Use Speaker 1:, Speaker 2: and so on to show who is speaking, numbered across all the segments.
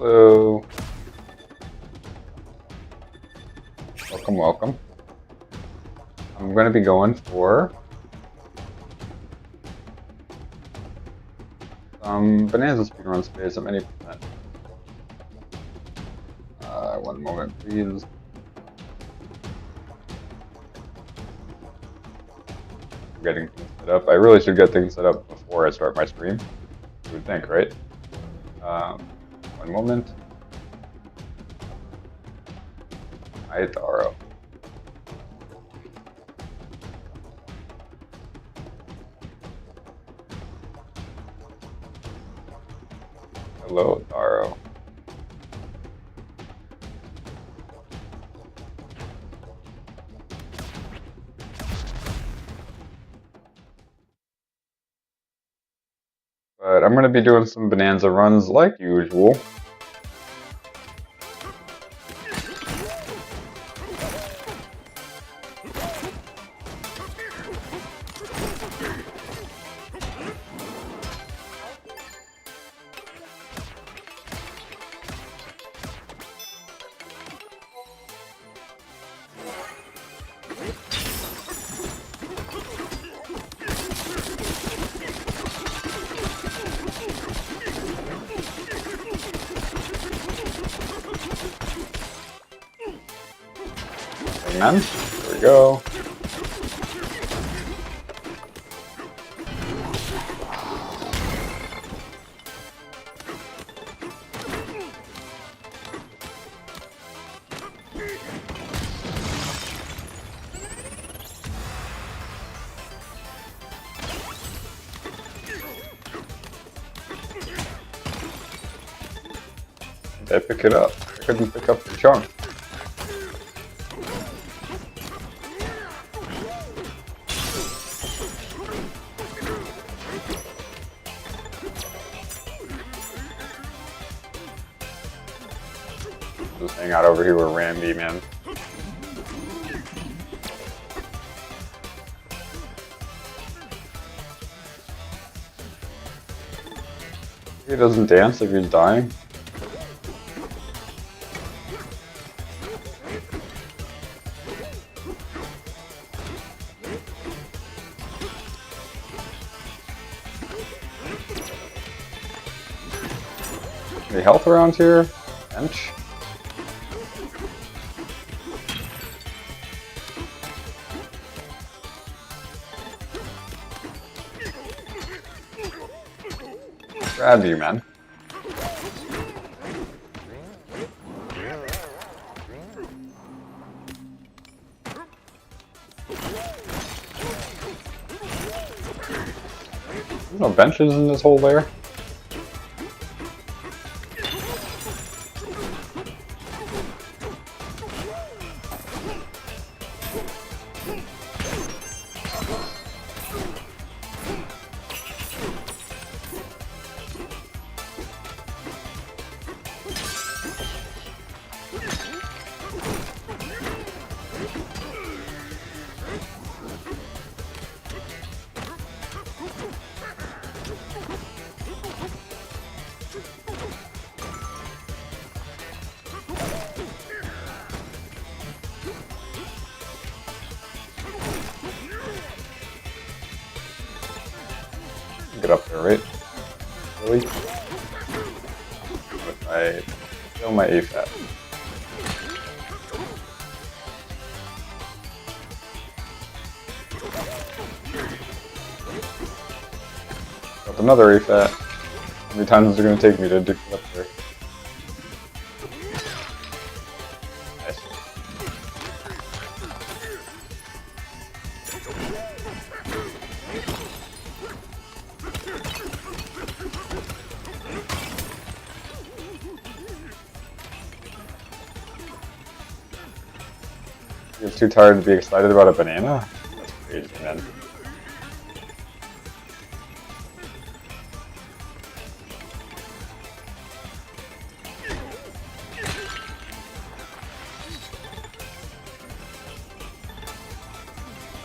Speaker 1: Hello. Welcome, welcome. I'm going to be going for some Bananza speedrun space at many percent. 1 moment, please. I'm getting things set up. I really should get things set up before I start my stream. You would think, right? 1 moment. Hi, Taro. Hello, Taro. But I'm going to be doing some Bananza runs like usual. Amen. There we go. Did I pick it up? I couldn't pick up the chunk. Just hang out over here with Ramby, man. He doesn't dance if he's dying. Any health around here? Bench? Grab you, man. There's no benches in this whole lair. Get up there, right? Really? If I kill my AFAT. Got another AFAT. How many times is it going to take me to get up there? Nice. You're too tired to be excited about a banana? That's crazy, man.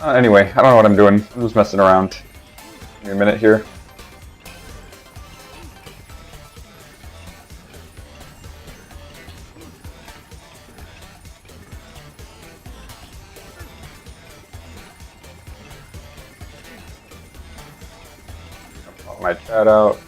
Speaker 1: Anyway, I don't know what I'm doing. I'm just messing around. Give me a minute here. Pop my chat out.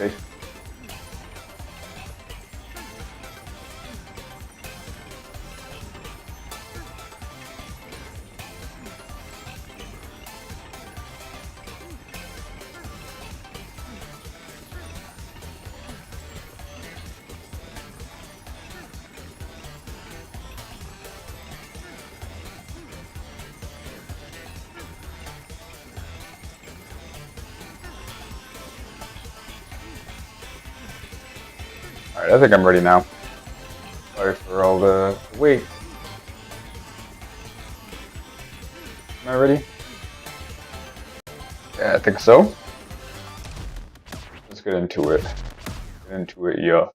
Speaker 1: Okay. Alright, I think I'm ready now. Sorry for all the wait. Am I ready? Yeah, I think so. Let's get into it. Get into it, yeah.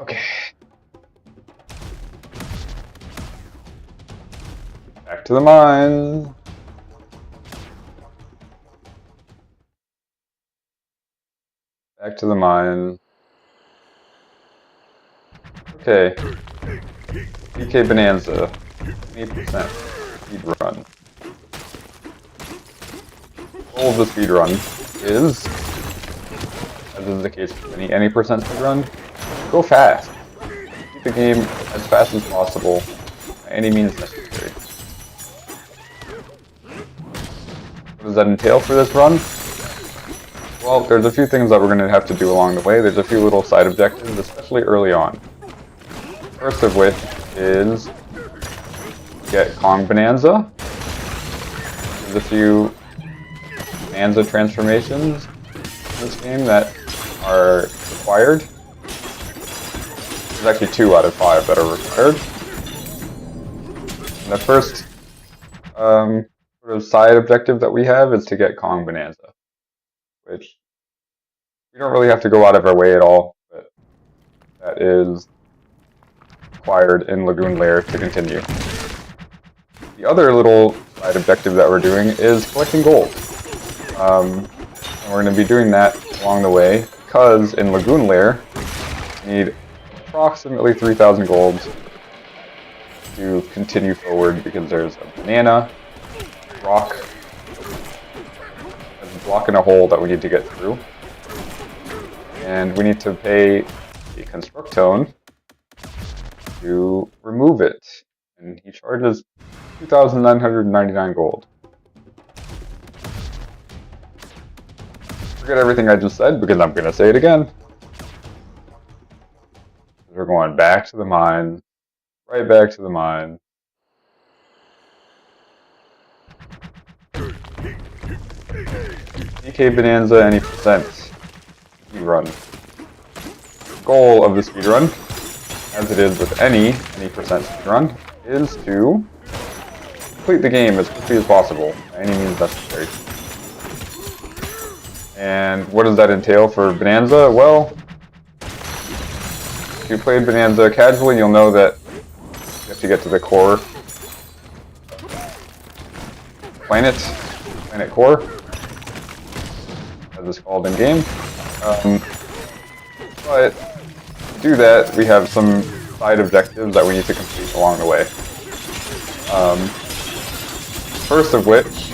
Speaker 1: Okay. Back to the mine. Back to the mine. Okay. DK Bananza. 8% speed run. Goal of the speed run is, as is the case with any percent speed run, go fast. Keep the game as fast as possible by any means necessary. What does that entail for this run? Well, there's a few things that we're going to have to do along the way. There's a few little side objectives, especially early on. First of which is get Kong Bananza. There's a few Bananza transformations in this game that are required. There's actually 2 out of 5 that are required. And the first sort of side objective that we have is to get Kong Bananza, which we don't really have to go out of our way at all, but that is required in Lagoon Lair to continue. The other little side objective that we're doing is collecting gold. And we're going to be doing that along the way because in Lagoon Lair we need approximately 3,000 gold to continue forward because there's a banana, rock, a block in a hole that we need to get through. And we need to pay the Constructone to remove it. And he charges 2,999 gold. Forget everything I just said because I'm going to say it again. We're going back to the mine. Right back to the mine. DK Bananza any percent speedrun. Goal of the speedrun, as it is with any percent speedrun, is to complete the game as quickly as possible, by any means necessary. And what does that entail for Bananza? Well, if you played Bananza casually, you'll know that you have to get to the core planet core, as it's called in game. But to do that, we have some side objectives that we need to complete along the way. First of which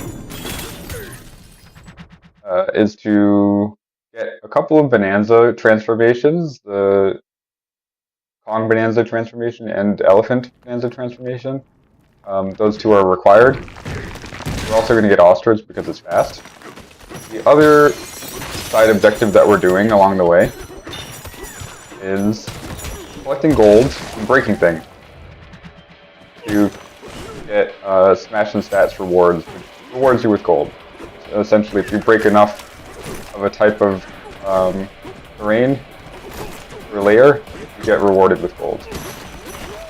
Speaker 1: is to get a couple of Bananza transformations, the Kong Bananza transformation and Elephant Bananza transformation. Those 2 are required. We're also going to get Ostrich because it's fast. The other side objective that we're doing along the way is collecting gold and breaking things. You get Smash and Stats rewards, which rewards you with gold. So essentially, if you break enough of a type of terrain or layer, you get rewarded with gold.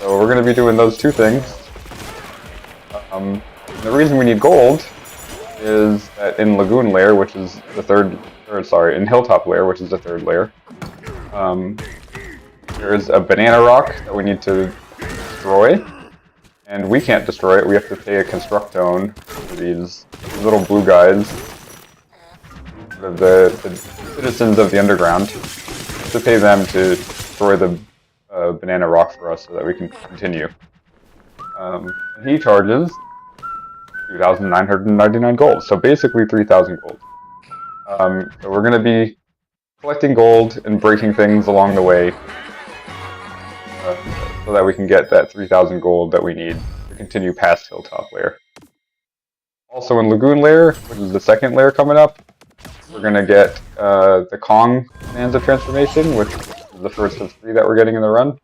Speaker 1: So we're going to be doing those two things. The reason we need gold is that in Lagoon Layer, which is the in Hilltop Layer, which is the third layer, there is a banana rock that we need to destroy, and we can't destroy it. We have to pay a Constructone for these little blue guys, the citizens of the underground. We have to pay them to destroy the banana rock for us so that we can continue. And he charges 2,999 gold, so basically 3,000 gold. So we're going to be collecting gold and breaking things along the way so that we can get that 3,000 gold that we need to continue past Hilltop Layer. Also in Lagoon Layer, which is the second layer coming up, we're going to get the Kong Bananza transformation, which is the first of 3 that we're getting in the run.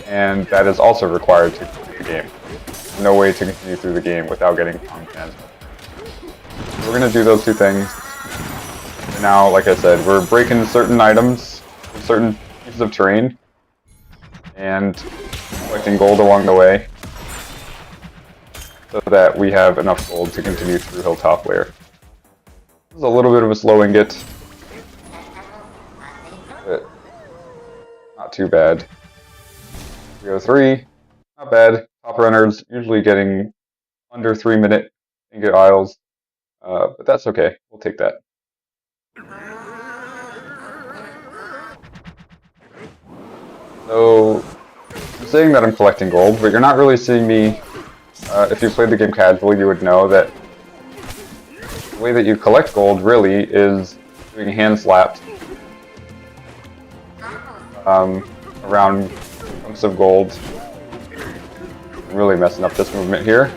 Speaker 1: And that is also required to complete the game. There's no way to continue through the game without getting Kong Bananza. So we're going to do those two things. And now, like I said, we're breaking certain items, certain pieces of terrain, and collecting gold along the way, so that we have enough gold to continue through Hilltop Layer. This is a little bit of a slow ingot, but not too bad. 303, not bad. Top runners usually getting under 3-minute ingot aisles, but that's okay. We'll take that. So, I'm saying that I'm collecting gold, but you're not really seeing me. If you played the game casually, you would know that the way that you collect gold really is doing hand slaps around chunks of gold. I'm really messing up this movement here.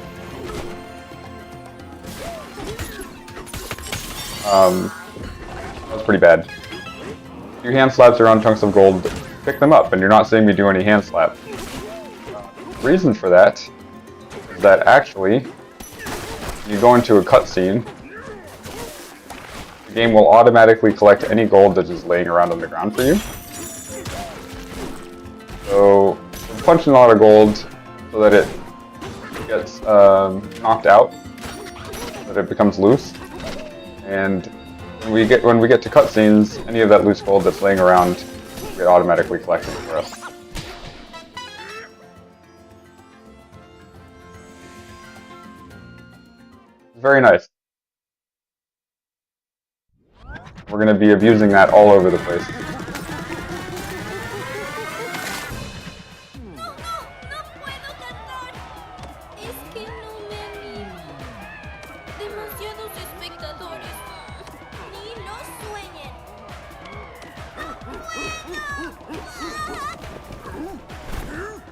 Speaker 1: That was pretty bad. Do hand slaps around chunks of gold, pick them up, and you're not seeing me do any hand slap. The reason for that is that actually, you go into a cutscene, the game will automatically collect any gold that is laying around on the ground for you. So, we're punching a lot of gold so that it gets knocked out, so that it becomes loose. And when we get to cutscenes, any of that loose gold that's laying around will get automatically collected for us. Very nice. We're going to be abusing that all over the place.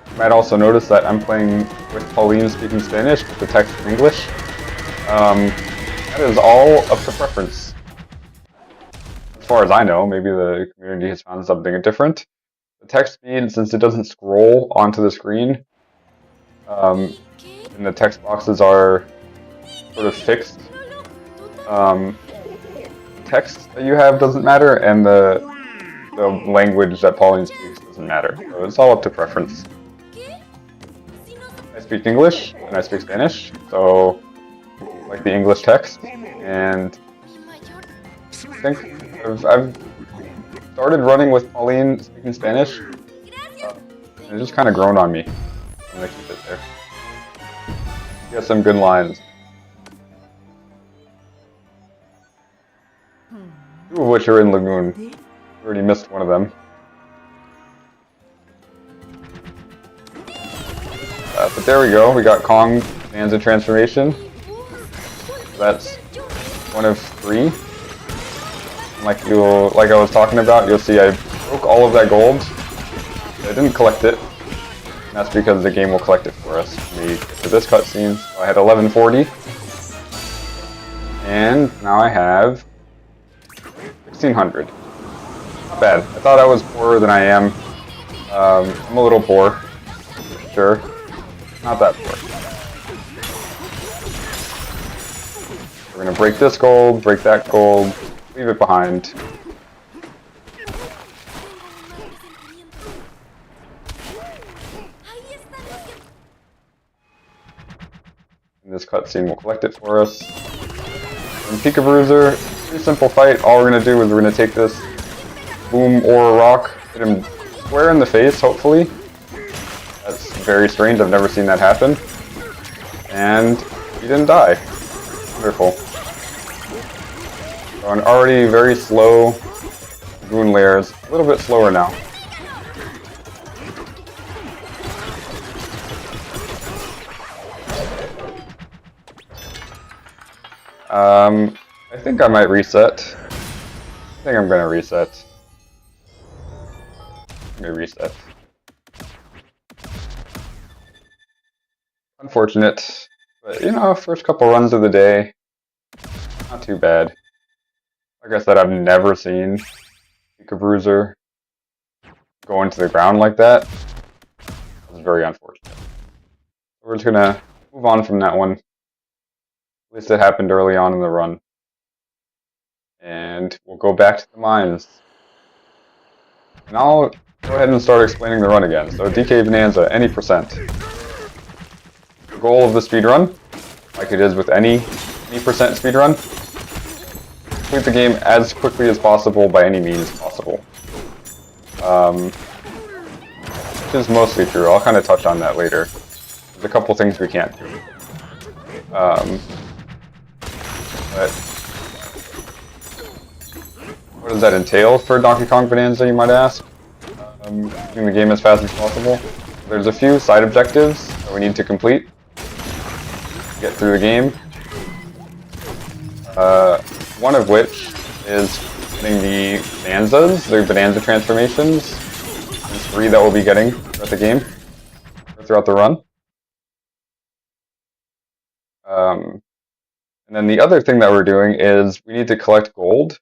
Speaker 1: You might also notice that I'm playing with Pauline speaking Spanish, with the text in English. That is all up to preference. As far as I know, maybe the community has found something different. The text speed, since it doesn't scroll onto the screen, and the text boxes are sort of fixed, the text that you have doesn't matter, and the language that Pauline speaks doesn't matter. So it's all up to preference. I speak English and I speak Spanish, so like the English text, and I think I've started running with Pauline speaking Spanish, and it just kind of grown on me. I'm gonna keep it there. She has some good lines. 2 of which are in Lagoon. We already missed one of them. But there we go, we got Kong Bananza transformation. That's one of 3. Like I was talking about, you'll see I broke all of that gold. I didn't collect it. And that's because the game will collect it for us. When we get to this cutscene, so I had 1140. And now I have 1600. Not not bad. I thought I was poorer than I am. I'm a little poor, for sure. Not that poor. We're gonna break this gold, break that gold, leave it behind. And this cutscene will collect it for us. And Pika Bruiser, pretty simple fight. All we're gonna do is we're gonna take this boom or rock, hit him square in the face, hopefully. That's very strange, I've never seen that happen. And he didn't die. Wonderful. So an already very slow Lagoon layer is a little bit slower now. I think I might reset. I think I'm gonna reset. Let me reset. Unfortunate, but you know, first couple runs of the day, not too bad. Like I said, I've never seen Pika Bruiser go into the ground like that. It was very unfortunate. We're just gonna move on from that one. At least it happened early on in the run. And we'll go back to the mines. And I'll go ahead and start explaining the run again. So DK Bananza, any percent. The goal of the speedrun, like it is with any percent speedrun, complete the game as quickly as possible by any means possible. Which is mostly true. I'll kind of touch on that later. There's a couple things we can't do. But what does that entail for Donkey Kong Bonanza, you might ask? Doing the game as fast as possible. There's a few side objectives that we need to complete to get through the game. One of which is getting the Bananzas, the Bananza transformations. There's 3 that we'll be getting throughout the game, or throughout the run. And then the other thing that we're doing is we need to collect gold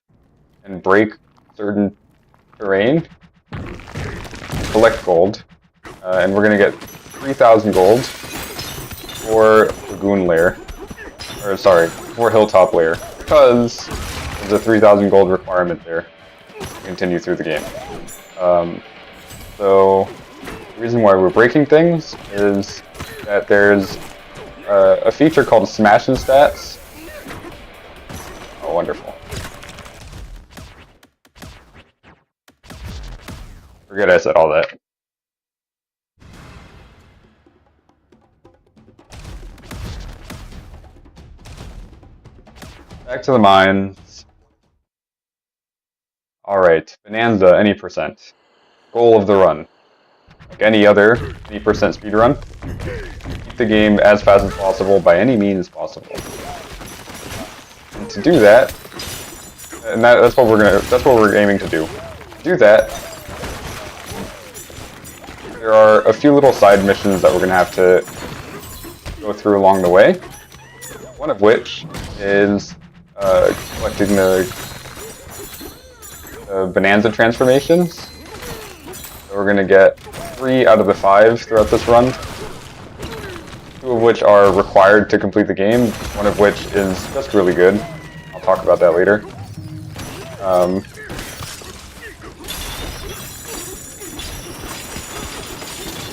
Speaker 1: and break certain terrain, collect gold, and we're going to get 3,000 gold for Lagoon layer, or sorry, for Hilltop layer, because there's a 3,000 gold requirement there to continue through the game. So the reason why we're breaking things is that there's a feature called Smash and Stats. Oh, wonderful. Forget I said all that. Back to the mines. Alright, Bananza, any percent. Goal of the run. Like any other any percent speedrun, keep the game as fast as possible by any means possible. And to do that, and that's what we're aiming to do. To do that, there are a few little side missions that we're gonna have to go through along the way. One of which is collecting the Bananza transformations. So we're gonna get 3 out of the 5 throughout this run. 2 of which are required to complete the game. One of which is just really good. I'll talk about that later.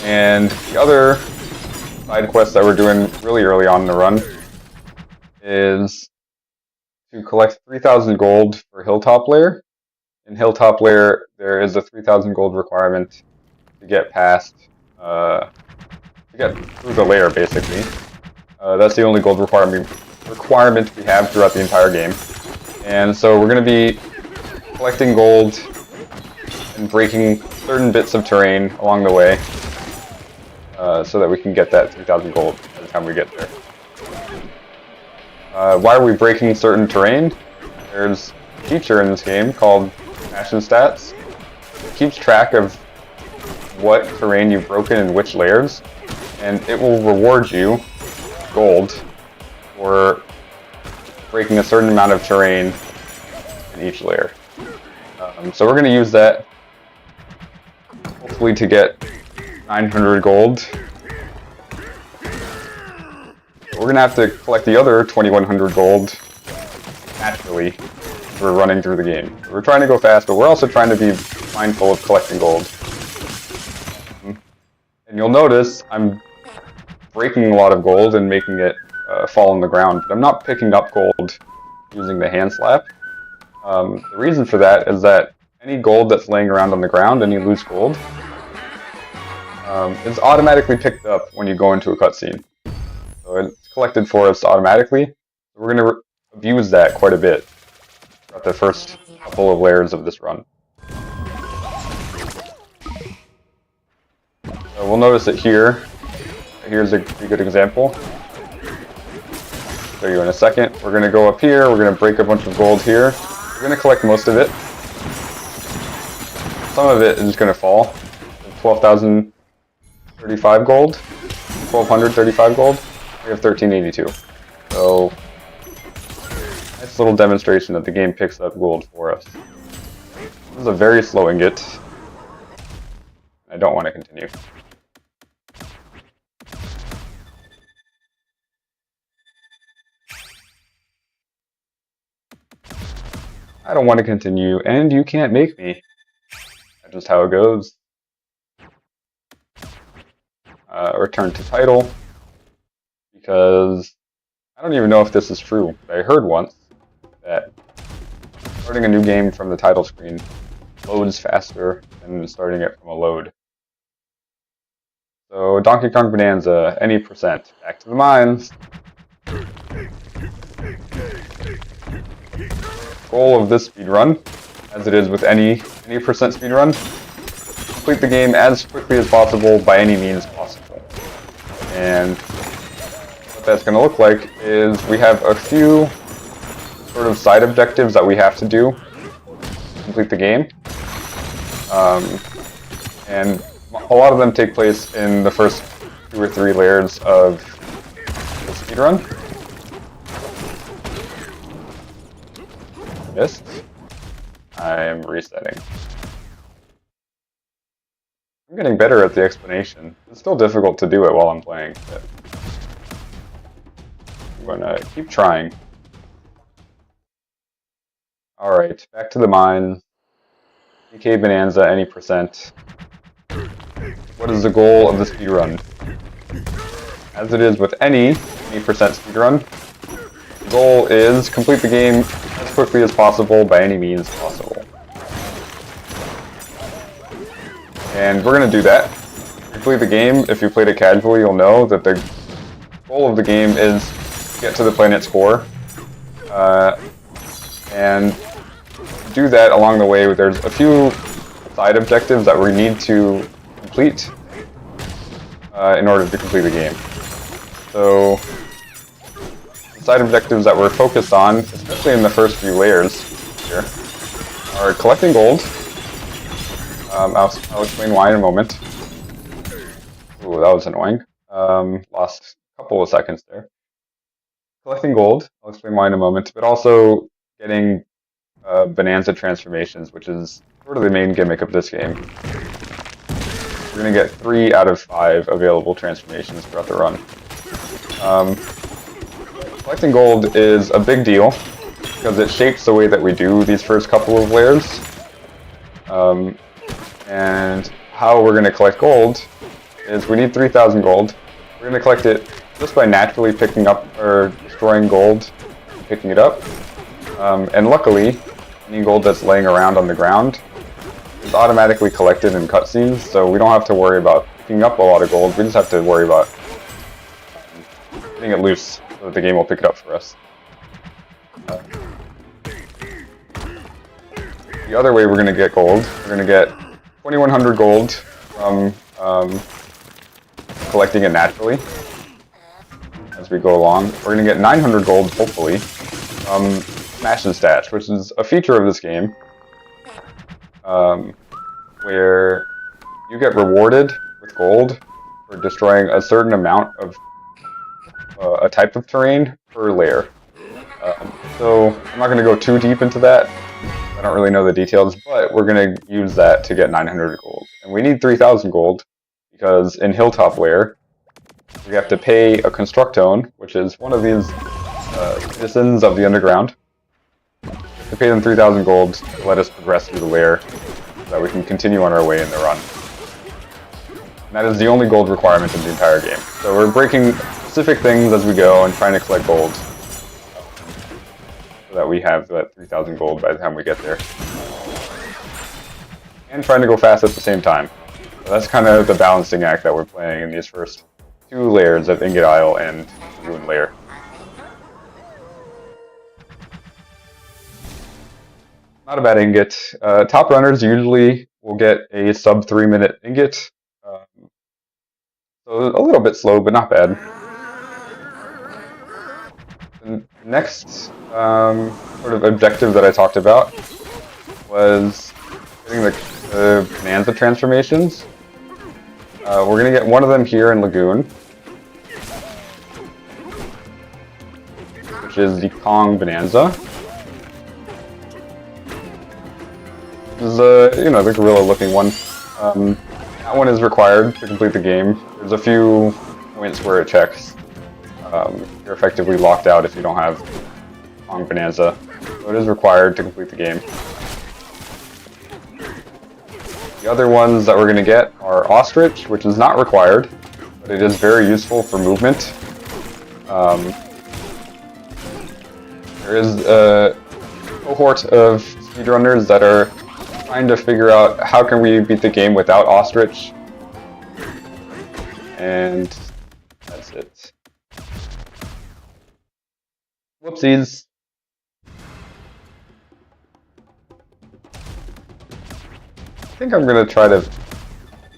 Speaker 1: And the other side quest that we're doing really early on in the run is to collect 3,000 gold for Hilltop layer. In Hilltop layer, there is a 3,000 gold requirement to get past, to get through the layer, basically. That's the only gold requirement we have throughout the entire game. And so we're going to be collecting gold and breaking certain bits of terrain along the way, so that we can get that 3,000 gold by the time we get there. Why are we breaking certain terrain? There's a feature in this game called Smash and Stats. It keeps track of what terrain you've broken in which layers, and it will reward you gold for breaking a certain amount of terrain in each layer. So we're going to use that hopefully to get 900 gold. We're going to have to collect the other 2100 gold naturally as we're running through the game. We're trying to go fast, but we're also trying to be mindful of collecting gold. And you'll notice I'm breaking a lot of gold and making it fall on the ground, but I'm not picking up gold using the hand slap. The reason for that is that any gold that's laying around on the ground, any loose gold, is automatically picked up when you go into a cutscene. So it's collected for us automatically. We're going to abuse that quite a bit throughout the first couple of layers of this run. So we'll notice it here. Here's a pretty good example. I'll show you in a second. We're going to go up here. We're going to break a bunch of gold here. We're going to collect most of it. Some of it is going to fall. 12,035 gold. 1,235 gold. We have 1382. So, nice little demonstration that the game picks up gold for us. This is a very slow ingot. I don't want to continue. I don't want to continue, and you can't make me. That's just how it goes. Return to title, because I don't even know if this is true, but I heard once that starting a new game from the title screen loads faster than starting it from a load. So Donkey Kong Bonanza, any percent. Back to the mines. Goal of this speedrun, as it is with any percent speedrun, complete the game as quickly as possible by any means possible. And what that's going to look like is we have a few sort of side objectives that we have to do to complete the game. And a lot of them take place in the first 2 or 3 layers of the speedrun. Missed. I'm resetting. I'm getting better at the explanation. It's still difficult to do it while I'm playing, but I'm gonna keep trying. Alright, back to the mine. DK Bonanza, any percent. What is the goal of the speedrun? As it is with any percent speedrun, the goal is complete the game as quickly as possible by any means possible. And we're going to do that. If you play the game, if you played it casually, you'll know that the goal of the game is to get to the planet's core. And to do that along the way, there's a few side objectives that we need to complete in order to complete the game. So, the side objectives that we're focused on, especially in the first few layers here, are collecting gold. I'll explain why in a moment. Ooh, that was annoying. Lost a couple of seconds there. Collecting gold, I'll explain why in a moment, but also getting Bonanza transformations, which is sort of the main gimmick of this game. We're going to get 3 out of 5 available transformations throughout the run. Collecting gold is a big deal, because it shapes the way that we do these first couple of layers. And how we're going to collect gold is we need 3,000 gold. We're going to collect it just by naturally picking up or destroying gold and picking it up. And luckily, any gold that's laying around on the ground is automatically collected in cutscenes, so we don't have to worry about picking up a lot of gold. We just have to worry about getting it loose so that the game will pick it up for us. The other way we're going to get gold, we're going to get 2,100 gold from collecting it naturally as we go along. We're going to get 900 gold, hopefully, from Smash and Stash, which is a feature of this game where you get rewarded with gold for destroying a certain amount of a type of terrain per layer. So I'm not going to go too deep into that. I don't really know the details, but we're going to use that to get 900 gold. And we need 3,000 gold because in Hilltop Lair, we have to pay a Constructone, which is one of these citizens of the underground. We have to pay them 3,000 gold to let us progress through the lair so that we can continue on our way in the run. And that is the only gold requirement in the entire game. So we're breaking specific things as we go and trying to collect gold so that we have that 3,000 gold by the time we get there. And trying to go fast at the same time. So that's kind of the balancing act that we're playing in these first 2 layers of Ingot Isle and Ruin Lair. Not a bad ingot. Top runners usually will get a sub 3-minute ingot. So a little bit slow, but not bad. The next sort of objective that I talked about was getting the Bananza transformations. We're going to get one of them here in Lagoon, which is the Kong Bananza. This is the gorilla-looking one. That one is required to complete the game. There's a few points where it checks. You're effectively locked out if you don't have Kong Bananza. So it is required to complete the game. The other ones that we're going to get are Ostrich, which is not required, but it is very useful for movement. There is a cohort of speedrunners that are trying to figure out how can we beat the game without Ostrich. And that's it. Whoopsies. I think I'm going to try to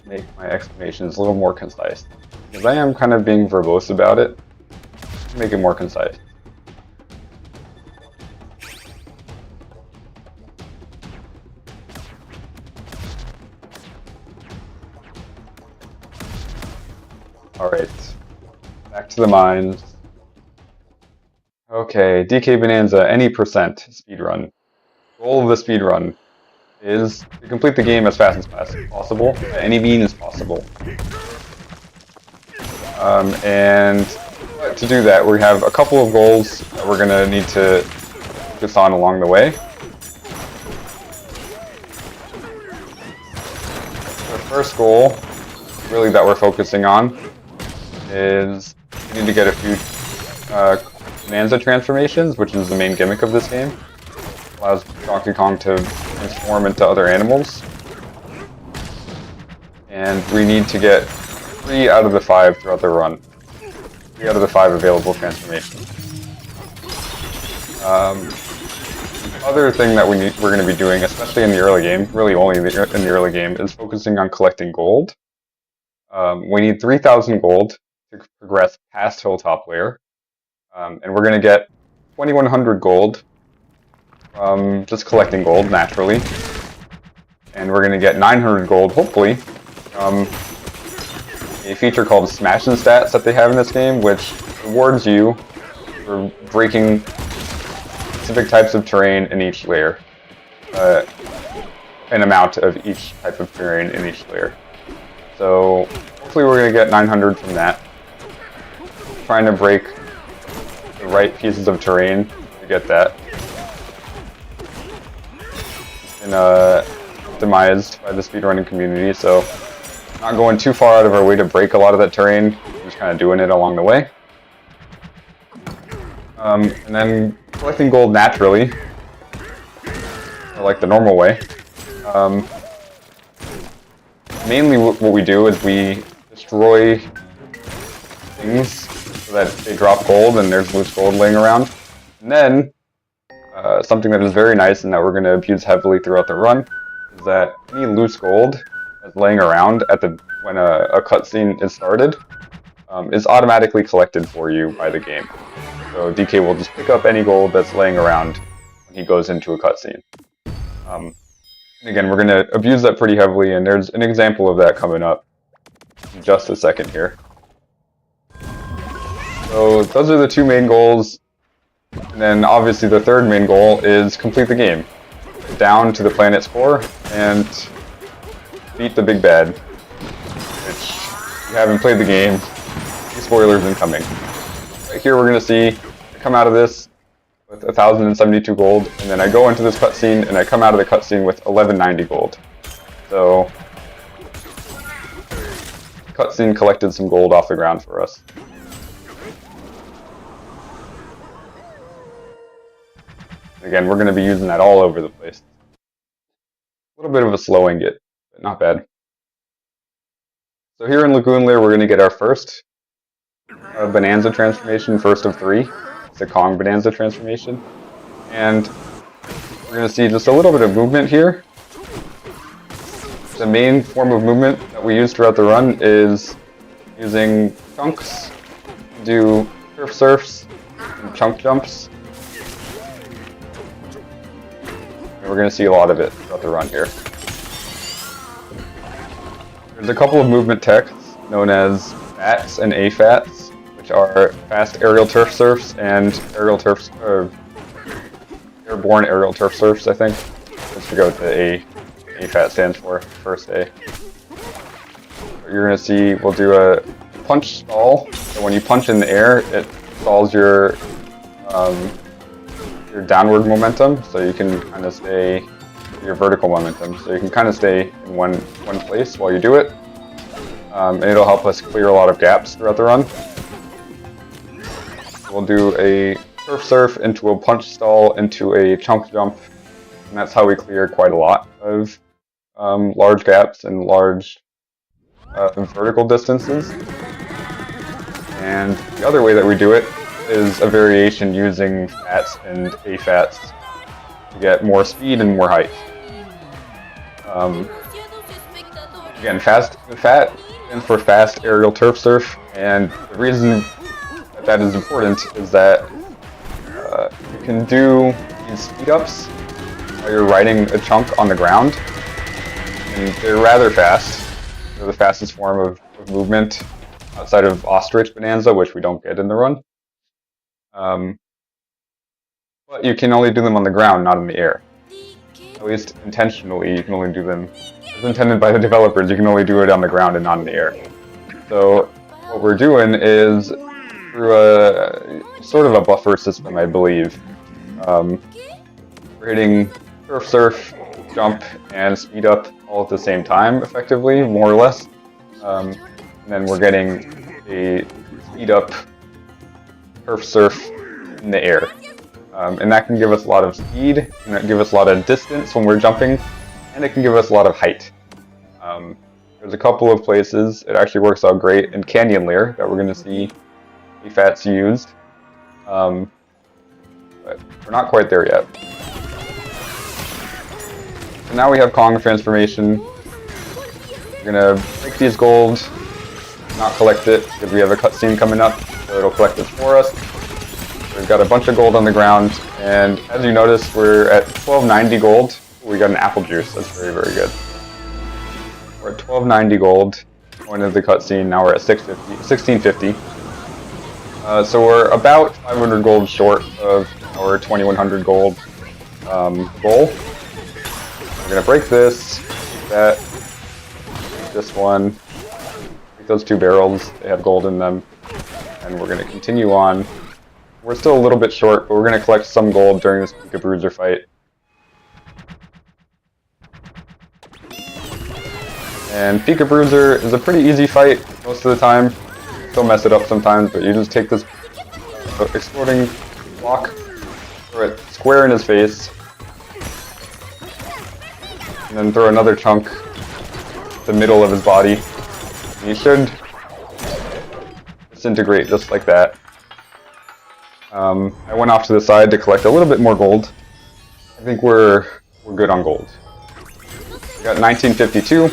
Speaker 1: make my explanations a little more concise, because I am kind of being verbose about it. Make it more concise. Alright, back to the mines. Okay, DK Bananza, any percent speedrun. Goal of the speedrun is to complete the game as fast as possible, at any means possible. And to do that, we have a couple of goals that we're going to need to focus on along the way. The first goal, really, that we're focusing on is we need to get a few Bananza transformations, which is the main gimmick of this game. It allows Donkey Kong to transform into other animals. And we need to get 3 out of the 5 throughout the run. 3 out of the 5 available transformations. The other thing that we're going to be doing, especially in the early game, really only in the early game, is focusing on collecting gold. We need 3,000 gold to progress past Hilltop Lair. And we're going to get 2,100 gold from just collecting gold, naturally. And we're going to get 900 gold, hopefully, from a feature called Smash and Stats that they have in this game, which rewards you for breaking specific types of terrain in each layer. An amount of each type of terrain in each layer. So, hopefully we're going to get 900 from that. Trying to break the right pieces of terrain to get that. It's been optimized by the speedrunning community, so not going too far out of our way to break a lot of that terrain, just kind of doing it along the way. And then collecting gold naturally, or like the normal way. Mainly what we do is we destroy things so that they drop gold and there's loose gold laying around. And then, something that is very nice and that we're going to abuse heavily throughout the run is that any loose gold that's laying around when a cutscene is started is automatically collected for you by the game. So DK will just pick up any gold that's laying around when he goes into a cutscene. Again, we're going to abuse that pretty heavily, and there's an example of that coming up in just a second here. So those are the 2 main goals, and then obviously the third main goal is complete the game. down to the planet's core and beat the big bad. Which, if you haven't played the game, spoilers incoming. Right here we're going to see I come out of this with 1,072 gold, and then I go into this cutscene and I come out of the cutscene with 1,190 gold. So, the cutscene collected some gold off the ground for us. Again, we're going to be using that all over the place. A little bit of a slowing it, but not bad. So here in Lagoon Lair, we're going to get our first Bananza transformation, first of 3. It's a Kong Bananza transformation. And we're going to see just a little bit of movement here. The main form of movement that we use throughout the run is using chunks to do turf surfs and chunk jumps. And we're going to see a lot of it throughout the run here. There's a couple of movement techs known as FATs and AFATs, which are fast aerial turf surfs and airborne aerial turf surfs, I think. Let's figure out what the AFAT stands for, first A. You're going to see, we'll do a punch stall. So when you punch in the air, it stalls your downward momentum, so you can kind of stay, your vertical momentum, so you can kind of stay in one place while you do it. And it'll help us clear a lot of gaps throughout the run. We'll do a turf surf into a punch stall into a chunk jump, and that's how we clear quite a lot of large gaps and large vertical distances. And the other way that we do it is a variation using FATs and AFATs to get more speed and more height. Again, FAT stands for fast aerial turf surf, and the reason that is important is that you can do these speed ups while you're riding a chunk on the ground, and they're rather fast. They're the fastest form of movement outside of Ostrich Bananza, which we don't get in the run. But you can only do them on the ground, not in the air. At least intentionally, you can only do them as intended by the developers. You can only do it on the ground and not in the air. So what we're doing is through a sort of a buffer system, I believe. We're hitting turf surf, jump, and speed up all at the same time, effectively, more or less. And then we're getting a speed up turf surf in the air. And that can give us a lot of speed, and it can give us a lot of distance when we're jumping, and it can give us a lot of height. There's a couple of places it actually works out great in Canyon Lair that we're going to see AFATs used, but we're not quite there yet. So now we have Kong transformation. We're going to break these gold, not collect it because we have a cutscene coming up, so it'll collect it for us. We've got a bunch of gold on the ground, and as you notice, we're at 1290 gold. We got an apple juice. That's very, very good. We're at 1290 gold going into the cutscene. Now we're at 1650. So we're about 500 gold short of our 2100 gold goal. We're gonna break this, that, this one, break those 2 barrels. They have gold in them, and we're gonna continue on. We're still a little bit short, but we're going to collect some gold during this Pika Bruiser fight. And Pika Bruiser is a pretty easy fight most of the time. Still mess it up sometimes, but you just take this exploding block, throw it square in his face, and then throw another chunk the middle of his body. And he should disintegrate just like that. I went off to the side to collect a little bit more gold. I think we're good on gold. We got 1952.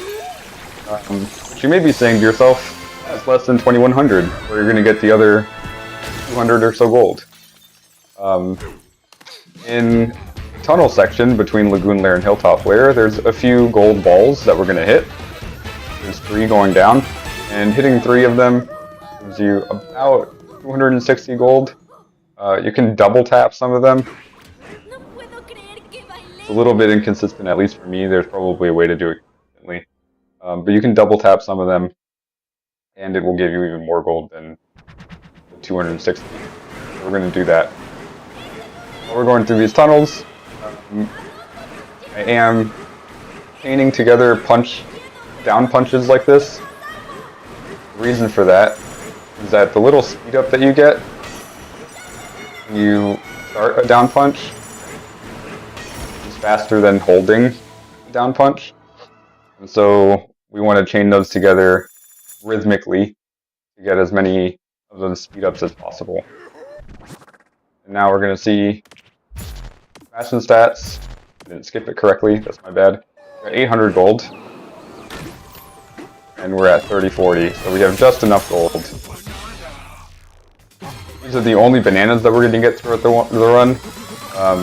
Speaker 1: Which you may be saying to yourself, that's less than 2100, where you're going to get the other 200 or so gold. In the tunnel section between Lagoon Lair and Hilltop Lair, there's a few gold balls that we're going to hit. There's 3 going down, and hitting 3 of them gives you about 260 gold. You can double tap some of them. It's a little bit inconsistent, at least for me. There's probably a way to do it consistently. But you can double tap some of them, and it will give you even more gold than the 260. So we're going to do that. While we're going through these tunnels, I am chaining together down punches like this. The reason for that is that the little speed up that you get when you start a down punch is faster than holding a down punch. And so we want to chain those together rhythmically to get as many of those speed ups as possible. And now we're going to see fashion stats. I didn't skip it correctly, that's my bad. We're at 800 gold. And we're at 3040, so we have just enough gold. These are the only bananas that we're going to get throughout the run.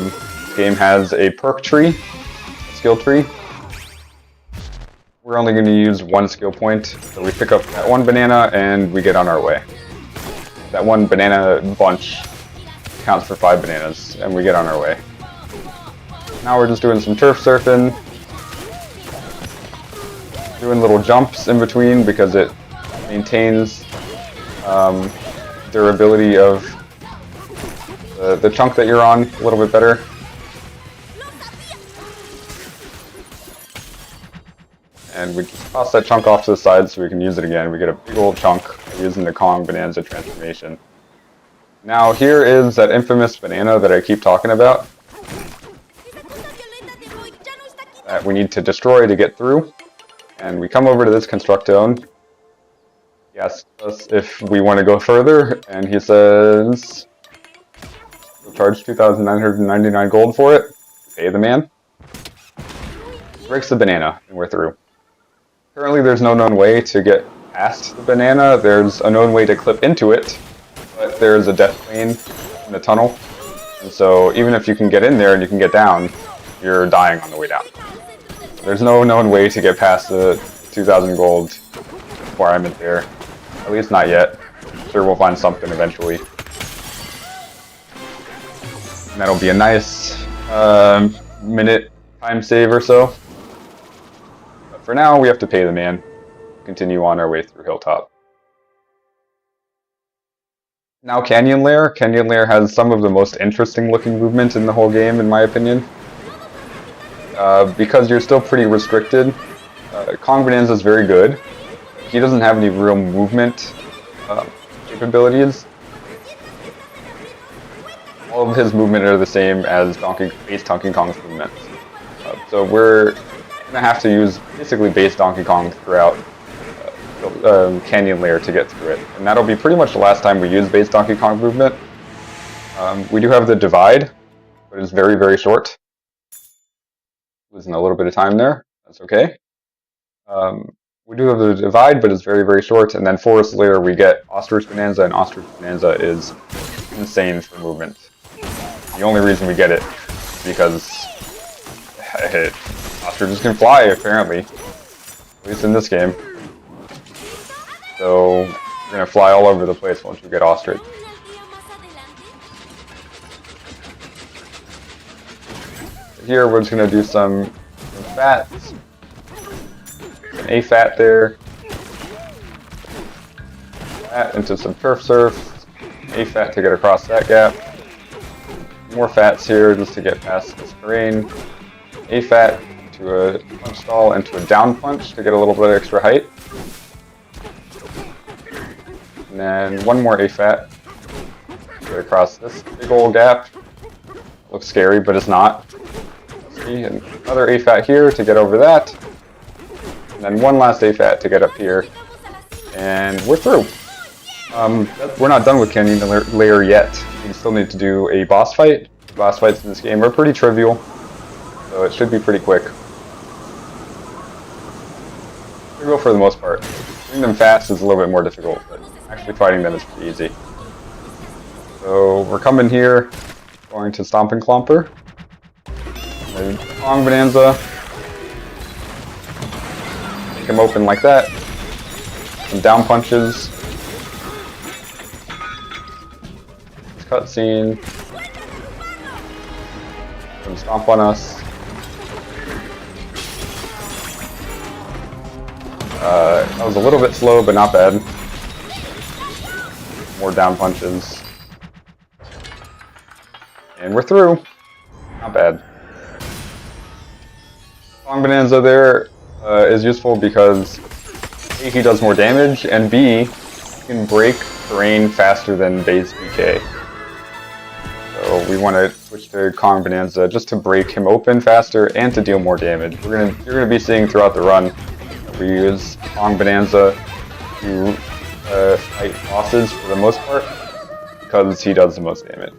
Speaker 1: This game has a perk tree, a skill tree. We're only going to use one skill point, so we pick up that one banana and we get on our way. That one banana bunch counts for 5 bananas, and we get on our way. Now we're just doing some turf surfing, doing little jumps in between because it maintains durability of the chunk that you're on a little bit better. And we just toss that chunk off to the side so we can use it again. We get a big old chunk using the Kong Bananza transformation. Now here is that infamous banana that I keep talking about, that we need to destroy to get through. And we come over to this construct zone. He asks us if we want to go further, and he says we'll charge 2,999 gold for it. Pay the man. Breaks the banana, and we're through. Currently there's no known way to get past the banana. There's a known way to clip into it, but there's a death plane in the tunnel. And so even if you can get in there and you can get down, you're dying on the way down. There's no known way to get past the 2,000 gold requirement there. At least not yet. I'm sure we'll find something eventually. And that'll be a nice minute time save or so. But for now, we have to pay the man. Continue on our way through Hilltop. Now Canyon Lair. Canyon Lair has some of the most interesting looking movement in the whole game, in my opinion. Because you're still pretty restricted, Kong Bananza is very good. He doesn't have any real movement capabilities. All of his movement are the same as base Donkey Kong's movements. So we're going to have to use basically base Donkey Kong throughout Canyon Lair to get through it. And that'll be pretty much the last time we use base Donkey Kong movement. We do have the divide, but it's very, very short. Losing a little bit of time there. That's okay. We do have the divide, but it's very, very short. And then Forest Lair, we get Ostrich Bananza, and Ostrich Bananza is insane for movement. The only reason we get it is because ostriches can fly, apparently. At least in this game. So we're going to fly all over the place once we get Ostrich. Here we're just going to do some fats. An A fat there. Fat into some turf surf. A fat to get across that gap. More fats here just to get past this terrain. A fat to a punch stall and to a down punch to get a little bit of extra height. And then one more A fat to get across this big old gap. Looks scary, but it's not. And another A fat here to get over that. And then one last A fat to get up here. And we're through. We're not done with Canyon Lair yet. We still need to do a boss fight. The boss fights in this game are pretty trivial, so it should be pretty quick. Trivial for the most part. Doing them fast is a little bit more difficult, but actually fighting them is pretty easy. So we're coming here, going to Stomp and Clomper. And Kong Bananza. Make him open like that. Some down punches. Cutscene. Come stomp on us. That was a little bit slow, but not bad. More down punches. And we're through. Not bad. Kong Bonanza there is useful because A, he does more damage, and B, he can break terrain faster than base BK. So we want to switch to Kong Bonanza just to break him open faster and to deal more damage. You're gonna be seeing throughout the run that we use Kong Bonanza to fight bosses for the most part because he does the most damage.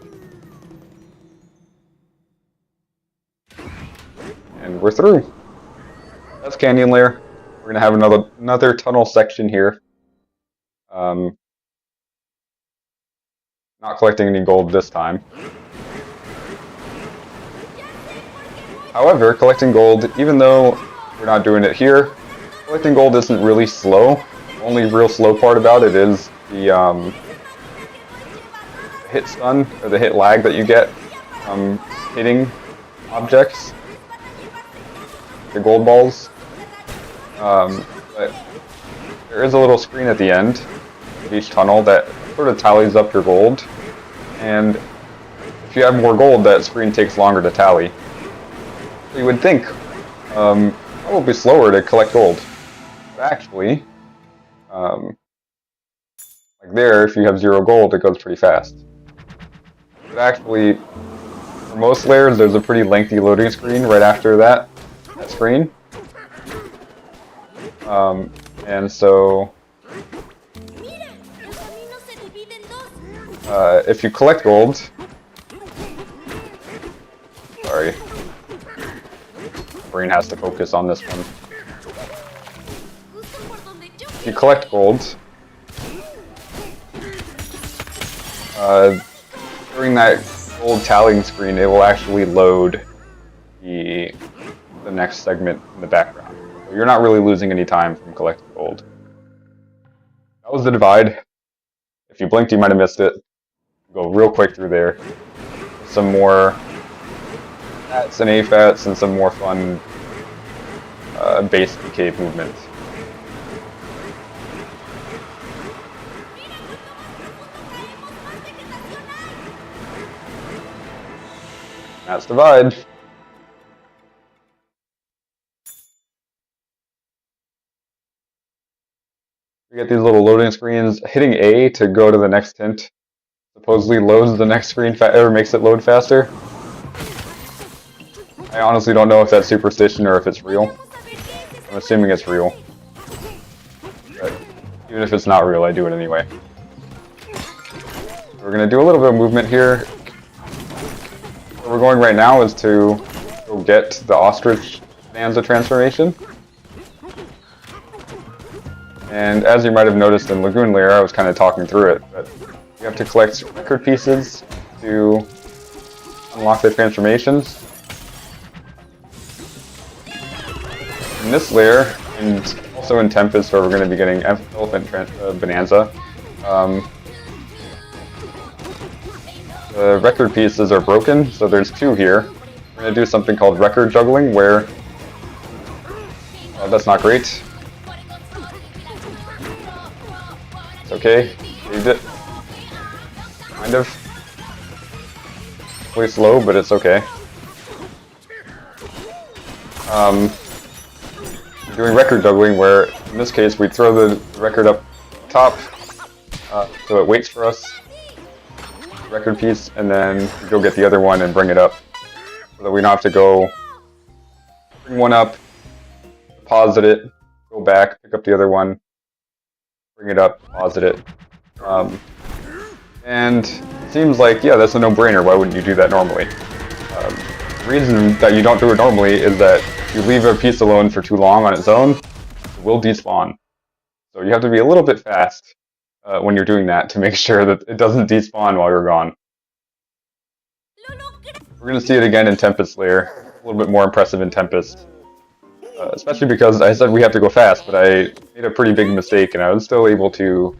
Speaker 1: And we're through. That's Canyon Lair. We're gonna have another tunnel section here. Not collecting any gold this time. However, collecting gold, even though we're not doing it here, collecting gold isn't really slow. The only real slow part about it is the hit stun, or the hit lag that you get from hitting objects, the gold balls. But there is a little screen at the end of each tunnel that sort of tallies up your gold, and if you have more gold, that screen takes longer to tally. So you would think probably slower to collect gold, but actually, like there, if you have 0 gold, it goes pretty fast. But actually, for most layers, there's a pretty lengthy loading screen right after that screen. And so if you collect gold, sorry, brain has to focus on this one. If you collect gold, during that gold tallying screen, it will actually load the next segment in the background. So you're not really losing any time from collecting gold. That was the divide. If you blinked, you might have missed it. Go real quick through there. Some more fats and AFATs and some more fun base BK movements. That's divide. We get these little loading screens. Hitting A to go to the next hint supposedly loads the next screen or makes it load faster. I honestly don't know if that's superstition or if it's real. I'm assuming it's real. But even if it's not real, I do it anyway. We're going to do a little bit of movement here. Where we're going right now is to go get the ostrich Bananza transformation. And as you might have noticed in Lagoon Lair, I was kind of talking through it, but you have to collect record pieces to unlock the transformations. In this layer, and also in Tempest, where we're going to be getting Elephant Bananza, the record pieces are broken, so there's 2 here. We're going to do something called record juggling, where that's not great. It's okay, saved it. Kind of. Really slow, but it's okay. Doing record juggling, where in this case we throw the record up top, so it waits for us. Record piece, and then we go get the other one and bring it up, so that we don't have to go bring one up, deposit it, go back, pick up the other one, bring it up, deposit it. And it seems like, yeah, that's a no-brainer. Why wouldn't you do that normally? The reason that you don't do it normally is that if you leave a piece alone for too long on its own, it will despawn. So you have to be a little bit fast when you're doing that to make sure that it doesn't despawn while you're gone. We're going to see it again in Tempest Lair. A little bit more impressive in Tempest. Especially because I said we have to go fast, but I made a pretty big mistake and I was still able to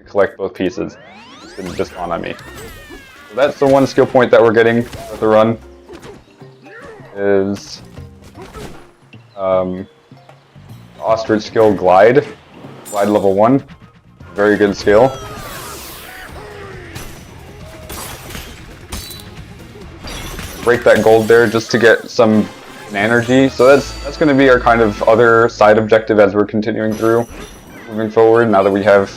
Speaker 1: collect both pieces. It didn't just spawn on me. So that's the one skill point that we're getting with the run. Is ostrich skill Glide. Glide level 1. Very good skill. Break that gold there just to get some energy. So that's going to be our kind of other side objective as we're continuing through, moving forward. Now that we have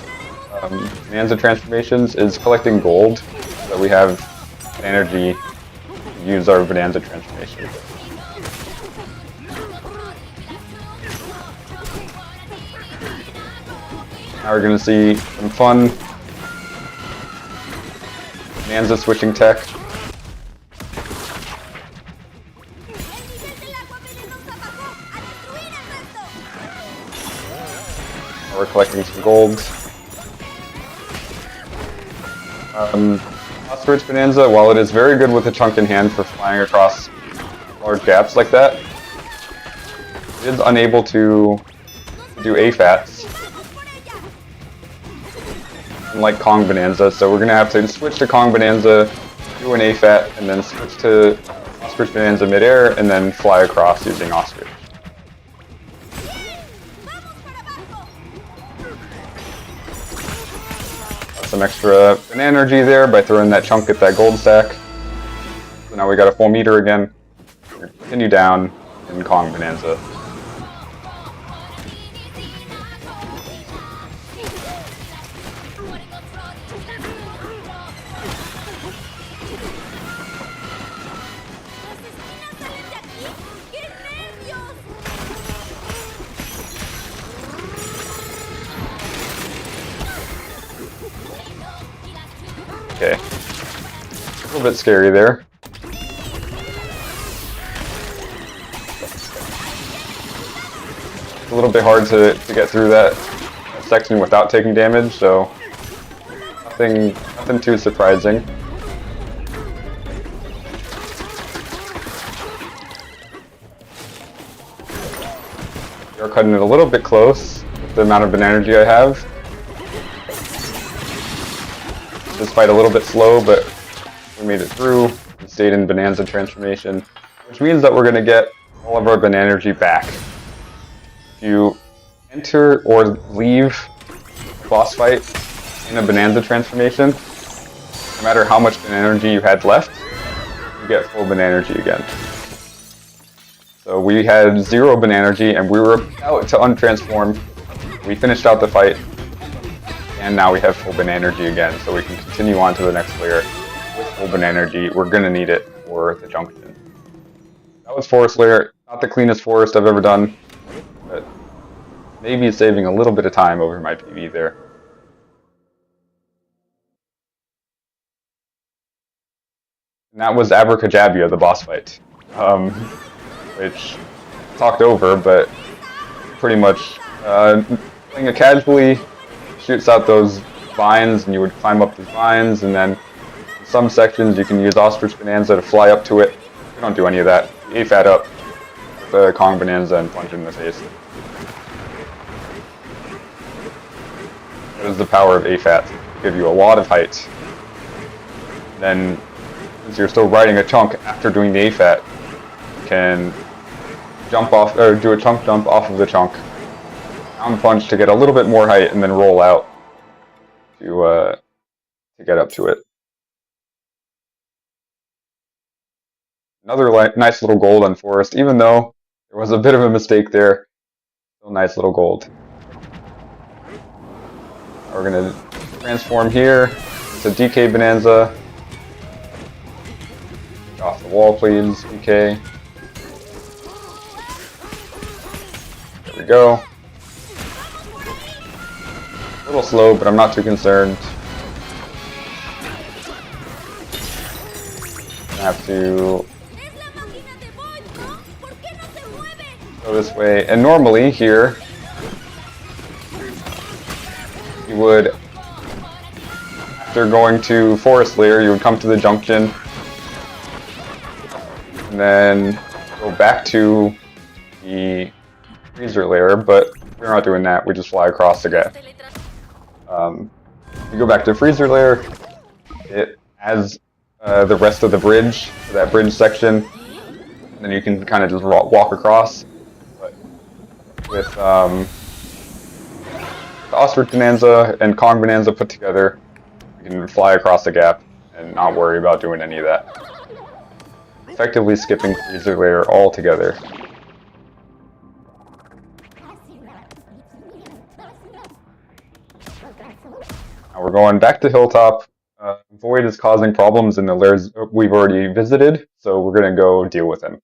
Speaker 1: Bananza transformations, is collecting gold so that we have energy to use our Bananza transformation. Now we're going to see some fun Bananza switching tech. We're collecting some gold. Ostrich Bananza, while it is very good with a chunk in hand for flying across large gaps like that, it is unable to do AFATs, unlike Kong Bananza, so we're going to have to switch to Kong Bananza, do an AFAT, and then switch to Ostrich Bananza midair, and then fly across using Ostrich. Some extra banana energy there by throwing that chunk at that gold stack. So now we got a full meter again. We're gonna continue down in Kong Bananza. Okay. A little bit scary there. It's a little bit hard to get through that section without taking damage, so nothing too surprising. We are cutting it a little bit close with the amount of banana energy I have. This fight a little bit slow, but we made it through and stayed in Bananza transformation, which means that we're going to get all of our banana energy back. If you enter or leave a boss fight in a Bananza transformation, no matter how much banana energy you had left, you get full banana energy again. So we had 0 banana energy and we were about to untransform. We finished out the fight. And now we have full banana energy again, so we can continue on to the next layer with full banana energy. We're going to need it for the junction. That was forest layer. Not the cleanest forest I've ever done, but maybe saving a little bit of time over my PB there. And that was Abracadabra, the boss fight, which I talked over, but pretty much playing it casually, shoots out those vines, and you would climb up the vines, and then in some sections you can use Ostrich Bananza to fly up to it. We don't do any of that. We AFAT up with the Kong Bananza and punch it in the face. That is the power of AFAT. Give you a lot of height. Then, since you're still riding a chunk after doing the AFAT, you can jump off, or do a chunk jump off of the chunk. Down punch to get a little bit more height, and then roll out to get up to it. Another nice little gold on forest, even though there was a bit of a mistake there. Still nice little gold. Now we're gonna transform here to DK Bananza. Get off the wall, please, DK. There we go. A little slow, but I'm not too concerned. I have to go this way, and normally here you would, after going to Forest Lair, you would come to the junction and then go back to the Freezer Lair, but we're not doing that, we just fly across again. You go back to Freezer Lair, it adds the rest of the bridge to that bridge section, and then you can kind of just walk across. But with Ostrich Bananza and Kong Bananza put together, we can fly across the gap and not worry about doing any of that. Effectively skipping freezer layer altogether. Now we're going back to Hilltop. Void is causing problems in the layers we've already visited, so we're going to go deal with him.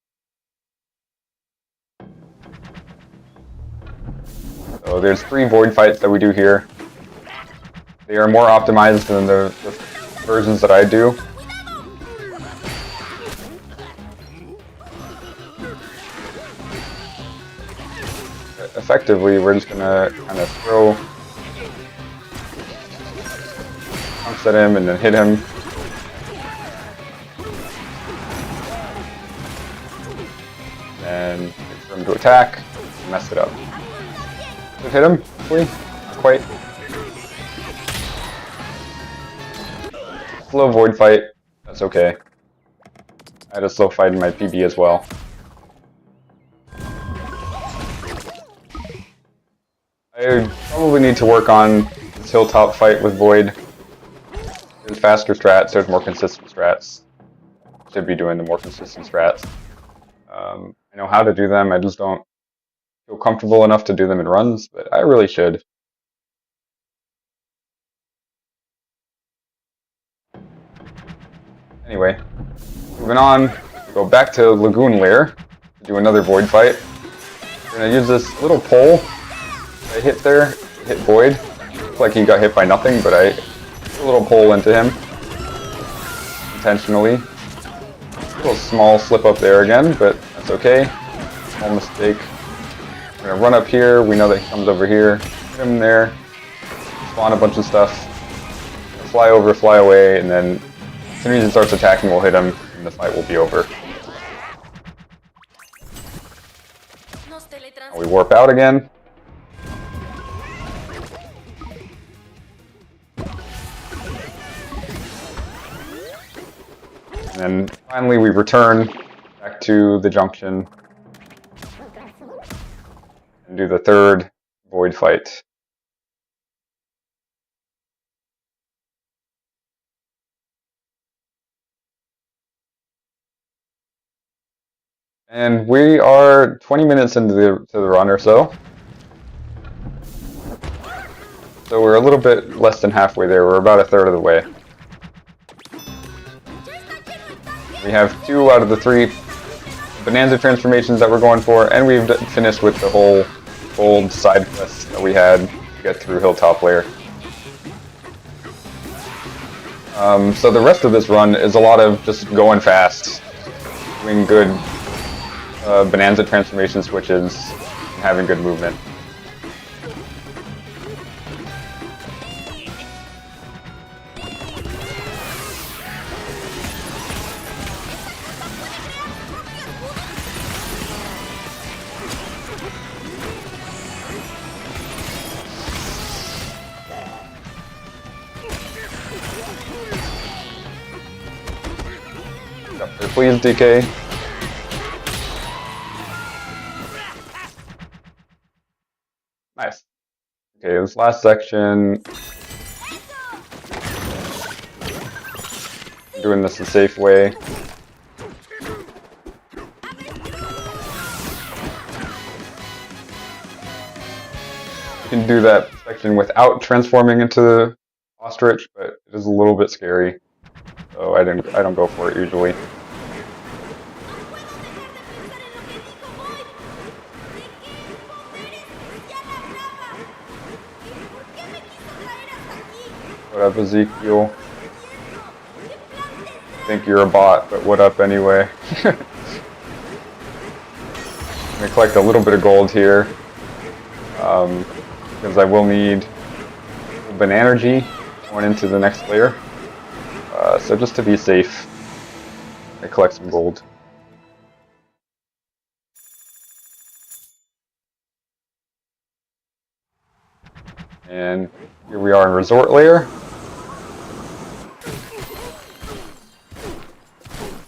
Speaker 1: So there's 3 Void fights that we do here. They are more optimized than the versions that I do. Effectively, we're just going to kind of throw jumps at him and then hit him. And wait for him to attack, mess it up. Did it hit him? Hopefully? Not quite. Slow Void fight, that's okay. I had a slow fight in my PB as well. I probably need to work on this Hilltop fight with Void. There's faster strats, there's more consistent strats. Should be doing the more consistent strats. I know how to do them, I just don't feel comfortable enough to do them in runs, but I really should. Anyway, moving on, we go back to Lagoon Lair to do another Void fight. We're going to use this little pole I hit there, hit Void. Looks like he got hit by nothing, but I put a little pole into him intentionally. A little small slip up there again, but that's okay. Small mistake. We're going to run up here, we know that he comes over here, hit him there, spawn a bunch of stuff, fly over, fly away, and then as soon as he starts attacking, we'll hit him, and the fight will be over. Now we warp out again. And then finally we return back to the junction and do the 3rd Void fight. And we are 20 minutes into the run or so. So we're a little bit less than halfway there. We're about 1/3 of the way. We have 2 out of the 3 Bananza transformations that we're going for, and we've finished with the whole gold side quest that we had to get through Hilltop Lair. So the rest of this run is a lot of just going fast, doing good Bananza transformation switches, and having good movement. Up there, please, DK. Nice. Okay, this last section. I'm doing this the safe way. You can do that section without transforming into the ostrich, but it is a little bit scary. So I don't go for it usually. What up, Ezekiel? I think you're a bot, but what up anyway? I'm gonna collect a little bit of gold here, because I will need Bananza going into the next layer. So just to be safe, I collect some gold. And here we are in Resort Layer.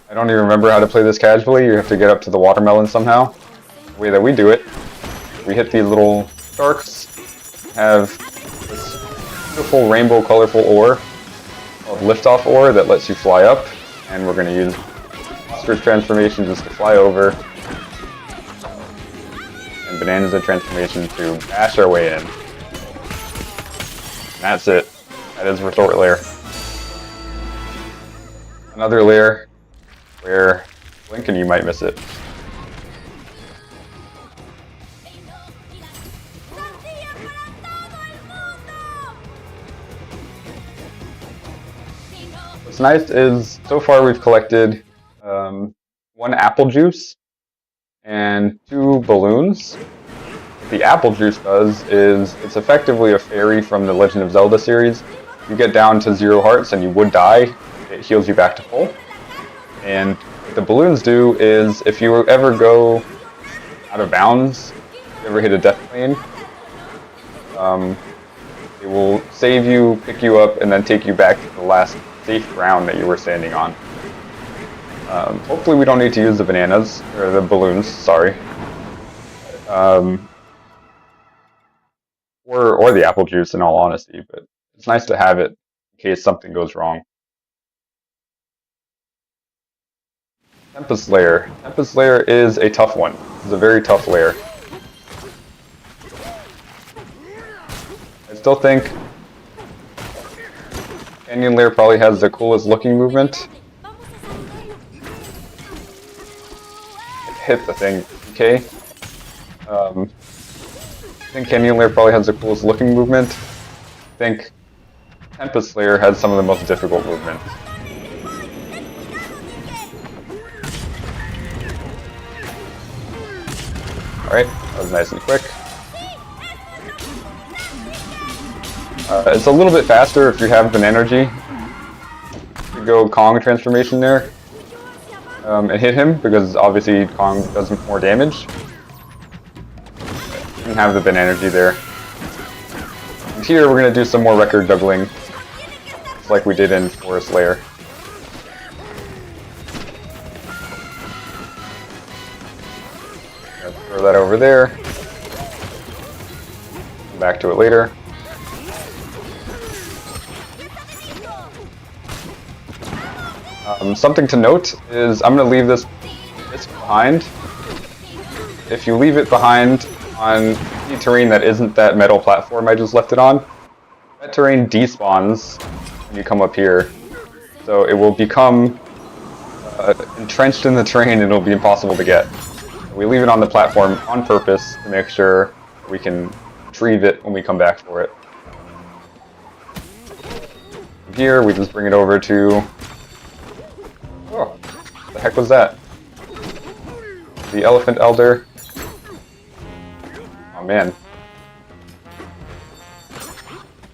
Speaker 1: I don't even remember how to play this casually. You have to get up to the watermelon somehow. The way that we do it. we hit these little sharks, have this beautiful rainbow colorful ore called liftoff ore that lets you fly up, and we're going to use ostrich transformation just to fly over, and Bananza transformation to bash our way in. And that's it. That is resort lair. Another lair where blink and you might miss it. What's nice is, so far we've collected 1 apple juice and 2 balloons. What the apple juice does is, it's effectively a fairy from the Legend of Zelda series. You get down to 0 hearts and you would die, it heals you back to full. And what the balloons do is, if you ever go out of bounds, if you ever hit a death plane, it will save you, pick you up, and then take you back to the last safe ground that you were standing on. Hopefully we don't need to use the bananas, or the balloons, sorry. Or the apple juice, in all honesty, but it's nice to have it in case something goes wrong. Tempest Lair. Tempest Lair is a tough one. It's a very tough lair. I still think Canyon Lair probably has the coolest looking movement. Hit the thing, okay? I think Canyon Lair probably has the coolest looking movement. I think Tempest Lair has some of the most difficult movement. Alright, that was nice and quick. It's a little bit faster if you have an energy. You go Kong transformation there and hit him, because obviously Kong does more damage. You can have the bin energy there. And here we're going to do some more record juggling, just like we did in Forest Lair. Throw that over there. Come back to it later. Something to note is, I'm going to leave this behind. If you leave it behind on any terrain that isn't that metal platform I just left it on, that terrain despawns when you come up here. So it will become entrenched in the terrain and it'll be impossible to get. We leave it on the platform on purpose to make sure we can retrieve it when we come back for it. From here, we just bring it over to... Oh, what the heck was that? The Elephant Elder. Oh man.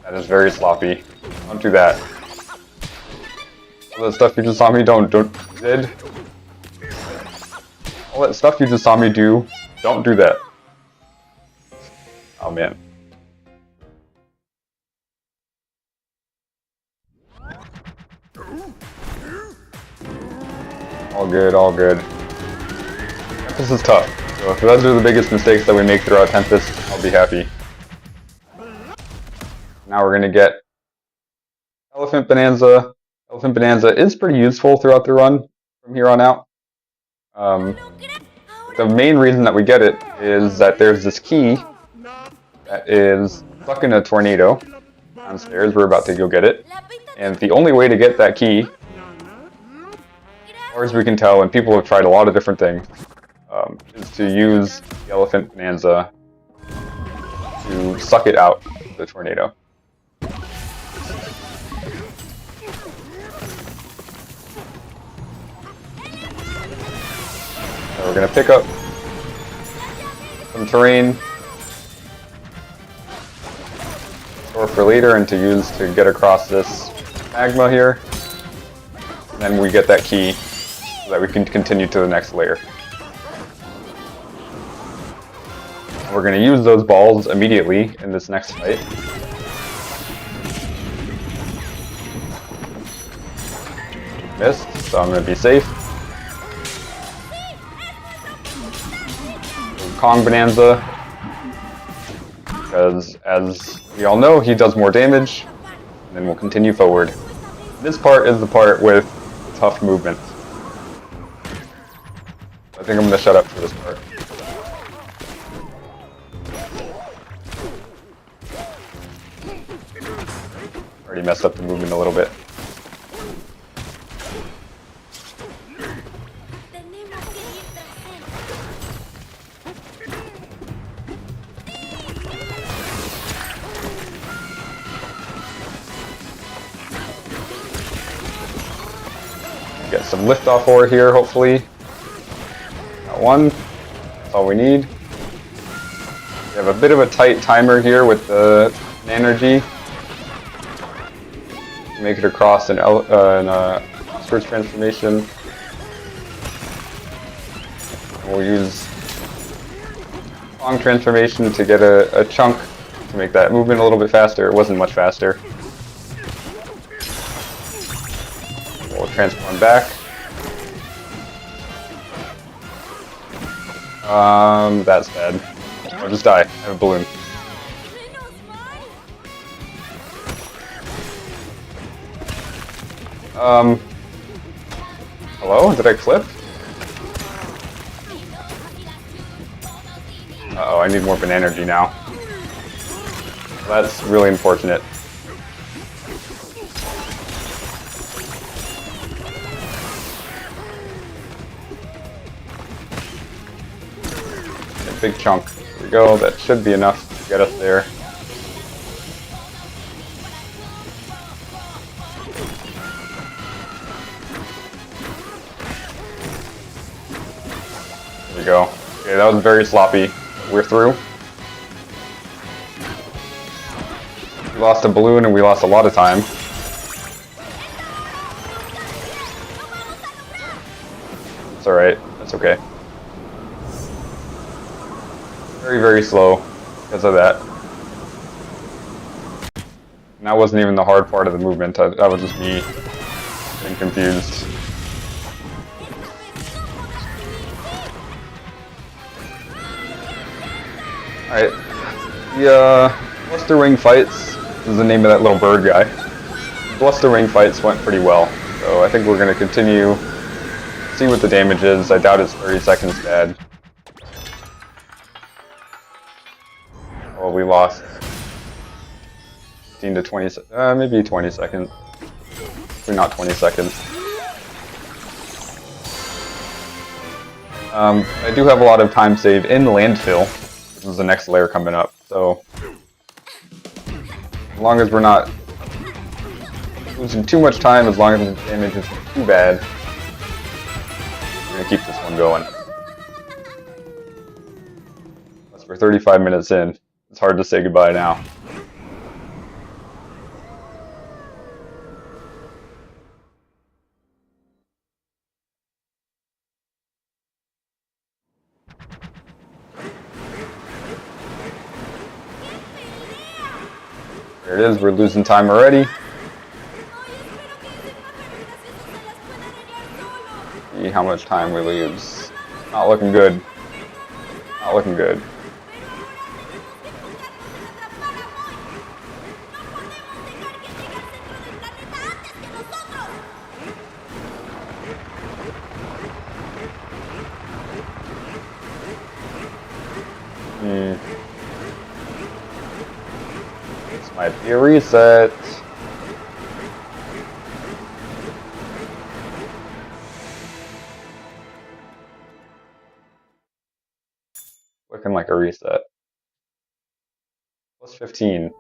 Speaker 1: That is very sloppy. Don't do that. All that stuff you just saw me did. All that stuff you just saw me do, don't do that. Oh man. All good, all good. Tempest is tough, so if those are the biggest mistakes that we make throughout Tempest, I'll be happy. Now we're gonna get Elephant Bananza. Elephant Bananza is pretty useful throughout the run from here on out. The main reason that we get it is that there's this key that is stuck in a tornado downstairs. We're about to go get it. And the only way to get that key, as far as we can tell, and people have tried a lot of different things, is to use the Elephant Bananza to suck it out of the tornado. So we're going to pick up some terrain, store for later, and to use to get across this magma here. And then we get that key so that we can continue to the next layer. And we're going to use those balls immediately in this next fight. Missed, so I'm going to be safe. Kong Bananza, because, as we all know, he does more damage, and then we'll continue forward. This part is the part with tough movement. I think I'm going to shut up for this part. Already messed up the movement a little bit. Get some liftoff ore here, hopefully. Got one. That's all we need. We have a bit of a tight timer here with the energy. Make it across an Oscar's transformation. We'll use long transformation to get a chunk to make that movement a little bit faster. It wasn't much faster. We'll transform back. That's bad. I'll just die. I have a balloon. Hello? Did I clip? Uh-oh, I need more Bananza now. That's really unfortunate. A big chunk. There we go. That should be enough to get us there. There we go. Okay, that was very sloppy. We're through. We lost a balloon and we lost a lot of time. It's alright. That's okay. Very, very slow because of that. And that wasn't even the hard part of the movement. That was just me getting confused. Alright, the Bluster Wing fights is the name of that little bird guy. Bluster Wing fights went pretty well, so I think we're going to continue, see what the damage is. I doubt it's 30 seconds bad. Well, we lost 15 to 20, maybe 20 seconds. Maybe not 20 seconds. I do have a lot of time saved in landfill. This is the next layer coming up, so as long as we're not losing too much time, as long as the damage isn't too bad, we're going to keep this one going. Plus we're 35 minutes in. It's hard to say goodbye now. There it is, we're losing time already. See how much time we lose. Not looking good. Not looking good. This might be a reset. Looking like a reset. Plus 15.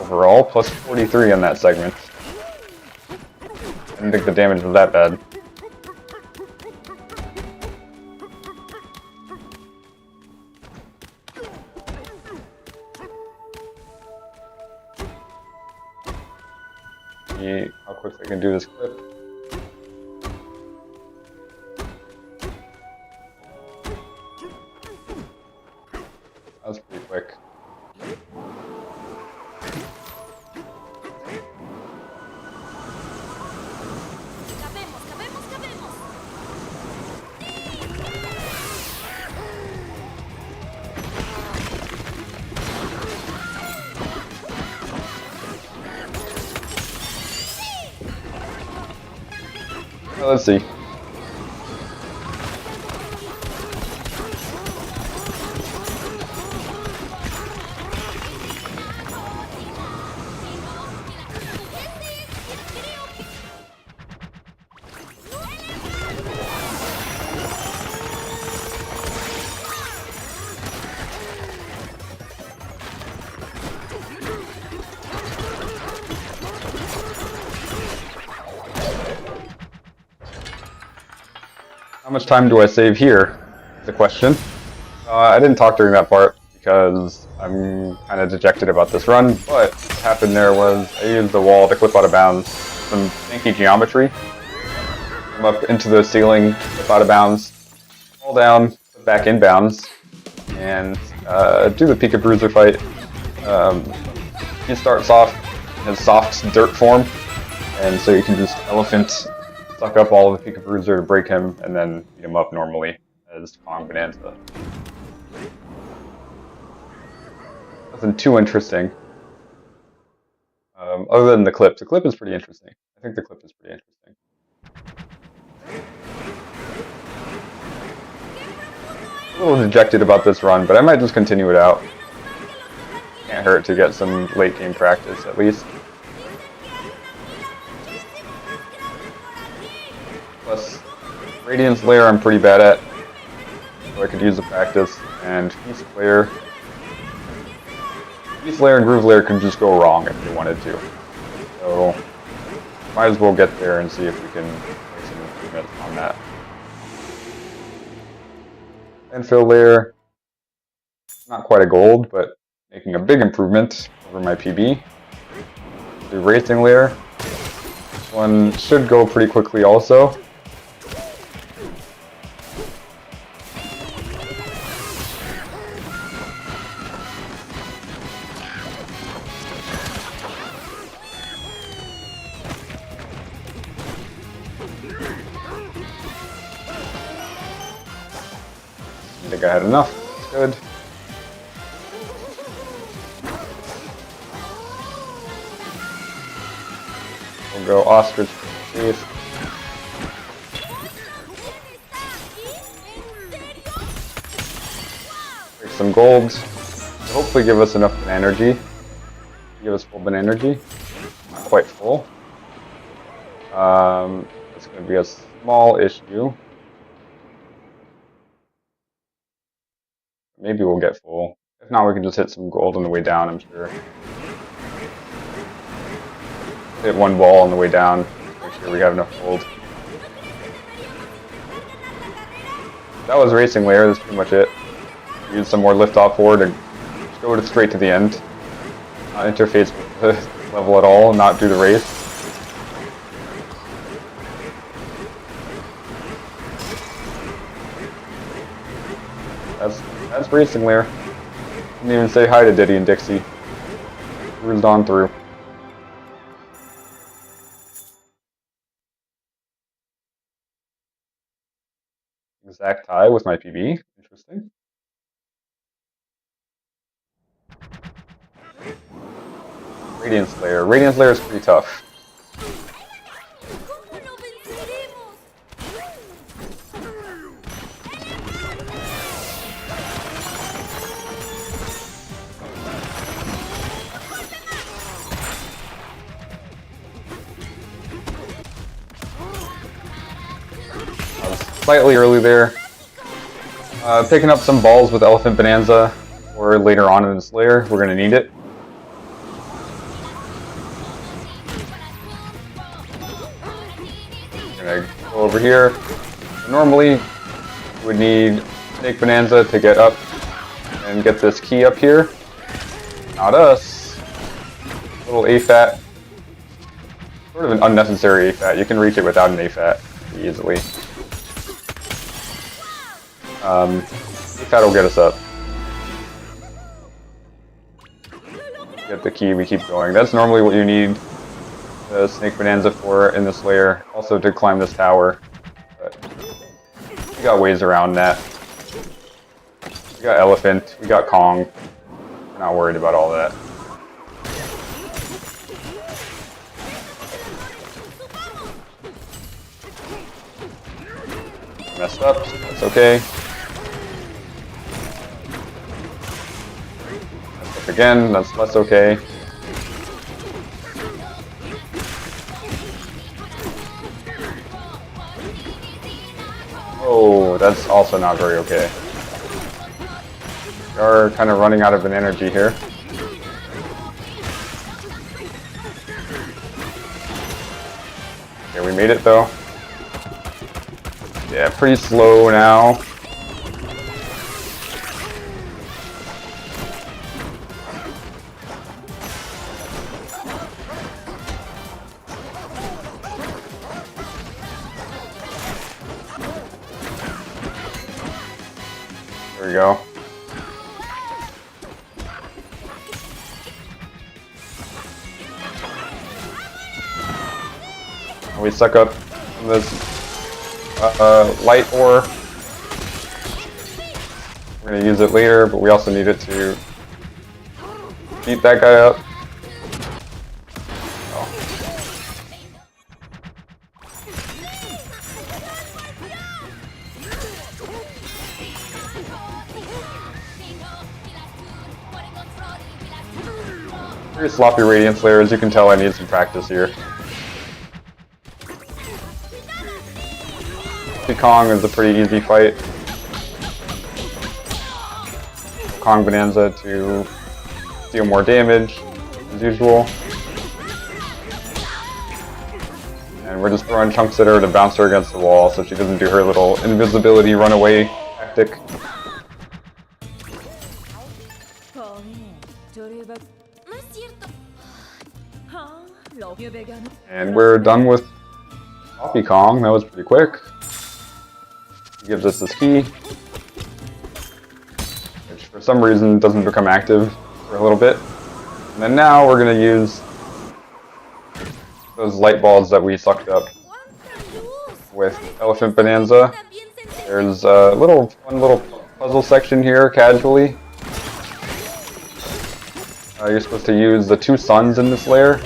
Speaker 1: Overall, plus 43 on that segment. I didn't think the damage was that bad. See how quick I can do this clip. That was pretty quick. So let's see. How much time do I save here? Is the question. I didn't talk during that part because I'm kind of dejected about this run, but what happened there was I used the wall to clip out of bounds, some janky geometry, come up into the ceiling, clip out of bounds, fall down, put back in bounds, and do the Pika Bruiser fight. He starts off in his soft dirt form, and so you can just elephant suck up all of the Pika Bruiser to break him, and then beat him up normally as Kong Bananza. Nothing too interesting. Other than the clip. The clip is pretty interesting. I think the clip is pretty interesting. A little dejected about this run, but I might just continue it out. Can't hurt to get some late game practice at least. Plus, Radiance Lair I'm pretty bad at, so I could use the practice, and Feast Lair and Groove Lair can just go wrong if they wanted to. So, might as well get there and see if we can make some improvements on that. Landfill Lair, not quite a gold, but making a big improvement over my PB. The Racing Lair, this one should go pretty quickly also. I think I had enough. That's good. We'll go Ostrich for the Break some gold. Hopefully give us enough energy. Give us full energy. Not quite full. It's going to be a small issue. Maybe we'll get full. If not, we can just hit some gold on the way down, I'm sure. Hit one wall on the way down. Make sure we have enough gold. That was Racing Lair, that's pretty much it. Use some more liftoff forward and just go straight to the end. Not interface with the level at all, not do the race. That's Racing Lair. Didn't even say hi to Diddy and Dixie. Cruised on through. Exact tie with my PB. Interesting. Radiance Lair. Radiance Lair is pretty tough. Slightly early there. Picking up some balls with Elephant Bananza, or later on in this layer, we're going to need it. We're going to go over here. Normally, we would need Snake Bananza to get up and get this key up here. Not us. Little AFAT. Sort of an unnecessary AFAT. You can reach it without an AFAT easily. That'll get us up. Get the key, we keep going. That's normally what you need the Snake Bananza for in this layer. Also to climb this tower. But we got ways around that. We got Elephant, we got Kong. We're not worried about all that. Messed up, so that's okay. Messed up again, that's less okay. Oh, that's also not very okay. We are kind of running out of an energy here. Okay, we made it though. Yeah, pretty slow now. There we go. We suck up this light ore. We're going to use it later, but we also need it to beat that guy up. Oh. Very sloppy Radiance layer. As you can tell, I need some practice here. Kong is a pretty easy fight. Kong Bananza to deal more damage, as usual. And we're just throwing chunks at her to bounce her against the wall so she doesn't do her little invisibility runaway tactic. And we're done with Poppy Kong. That was pretty quick. He gives us this key, which for some reason doesn't become active for a little bit. And then now we're going to use those light balls that we sucked up with Elephant Bananza. There's a one little puzzle section here, casually. You're supposed to use the 2 suns in this layer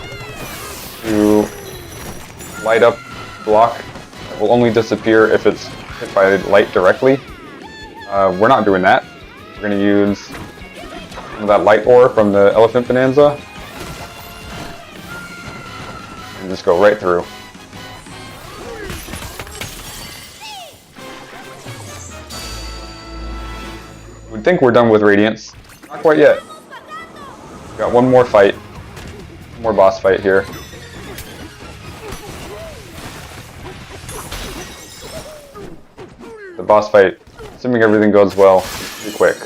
Speaker 1: to light up the block. It will only disappear if it's hit by light directly. We're not doing that. We're going to use some of that light ore from the Elephant Bananza and just go right through. We'd think we're done with Radiance. Not quite yet. We've got one more fight. One more boss fight here. The boss fight, assuming everything goes well, is pretty quick.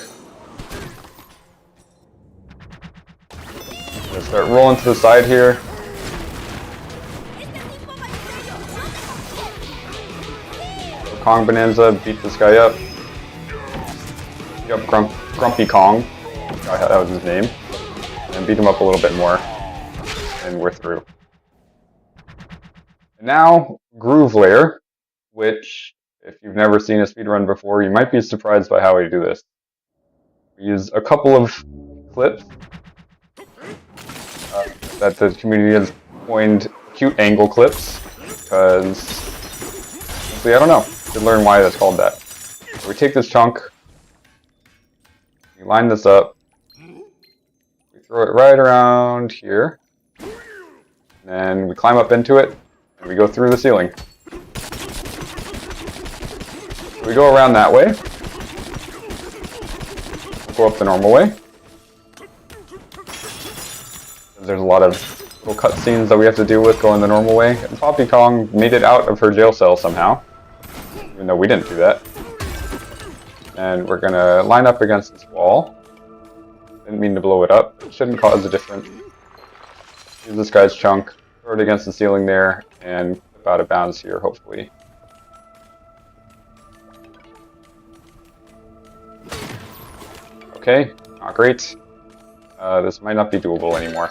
Speaker 1: I'm gonna start rolling to the side here. Kong Bananza, beat this guy up. Beat up Grumpy Kong, that was his name. And beat him up a little bit more. And we're through. And now, Groove Layer, which, if you've never seen a speedrun before, you might be surprised by how we do this. We use a couple of clips that the community has coined cute angle clips, because, honestly, I don't know. You should learn why that's called that. So we take this chunk, we line this up, we throw it right around here, and then we climb up into it, and we go through the ceiling. We go around that way. Go up the normal way. There's a lot of little cutscenes that we have to deal with going the normal way. And Poppy Kong made it out of her jail cell somehow, even though we didn't do that. And we're gonna line up against this wall. Didn't mean to blow it up. It shouldn't cause a difference. Use this guy's chunk, throw it against the ceiling there, and flip out of bounds here, hopefully. Okay, not great. This might not be doable anymore.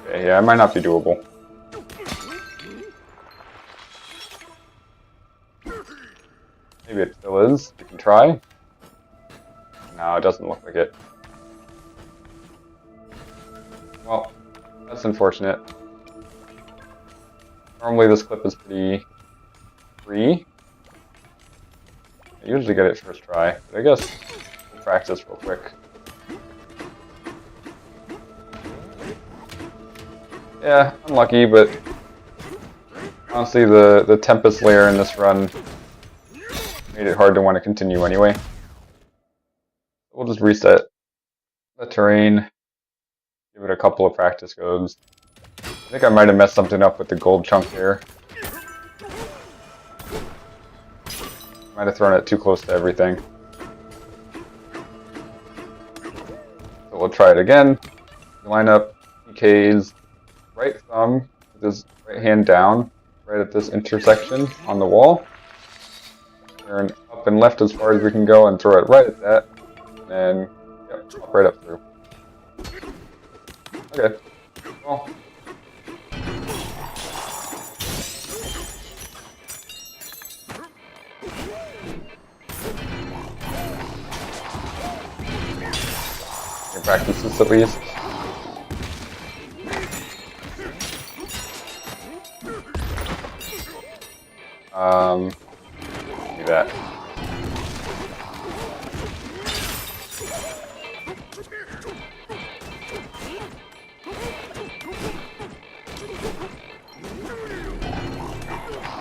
Speaker 1: Okay, yeah, it might not be doable. Maybe it still is. We can try. No, it doesn't look like it. Well, that's unfortunate. Normally this clip is pretty free. I usually get it first try, but I guess we'll practice real quick. Yeah, unlucky, but honestly the Tempest layer in this run made it hard to want to continue anyway. We'll just reset the terrain, give it a couple of practice goes. I think I might have messed something up with the gold chunk there. Might have thrown it too close to everything. So we'll try it again. Line up PK's right thumb with his right hand down, right at this intersection on the wall. Turn up and left as far as we can go and throw it right at that. And yep, pop right up through. Okay. Well. Can practice this at least. Do that.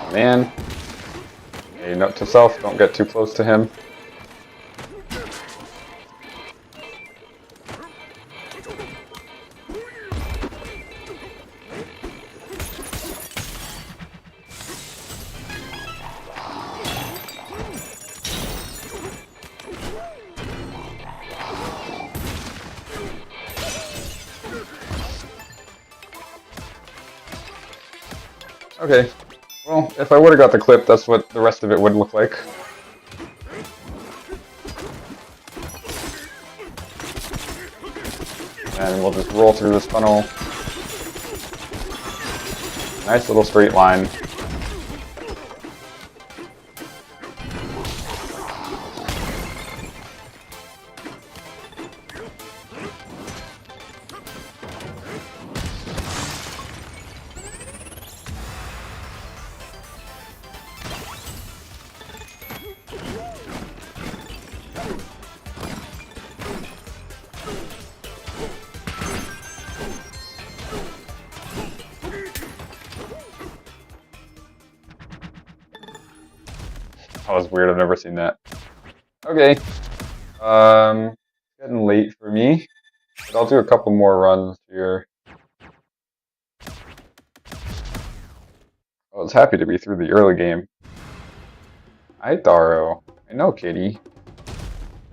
Speaker 1: Oh, man. A note to self, don't get too close to him. Okay, well, if I would have got the clip, that's what the rest of it would look like. And we'll just roll through this funnel. Nice little straight line. That was weird, I've never seen that. Okay. Getting late for me. But I'll do a couple more runs here. I was happy to be through the early game. Hi, Tharo. I know, Kitty.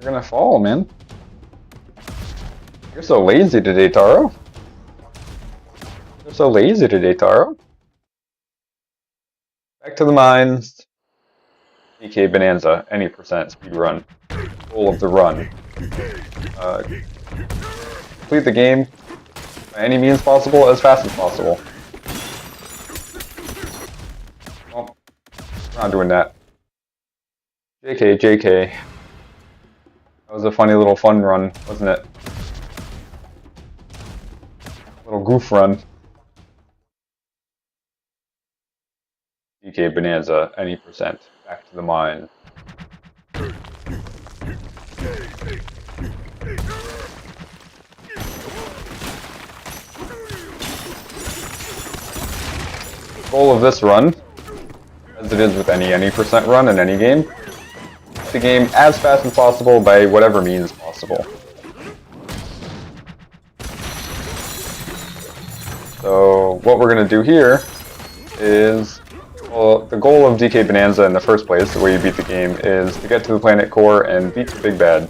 Speaker 1: You're gonna fall, man. You're so lazy today, Taro. You're so lazy today, Taro. Back to the mines. DK Bananza, any percent speed run. Goal of the run. Complete the game by any means possible, as fast as possible. Well, we're not doing that. JK, JK. That was a funny little fun run, wasn't it? Little goof run. DK Bananza, any percent. Back to the mine. The goal of this run, as it is with any percent run in any game, is the game as fast as possible by whatever means possible. So what we're going to do here is, well, the goal of DK Bananza in the first place, the way you beat the game, is to get to the planet core and beat the big bad.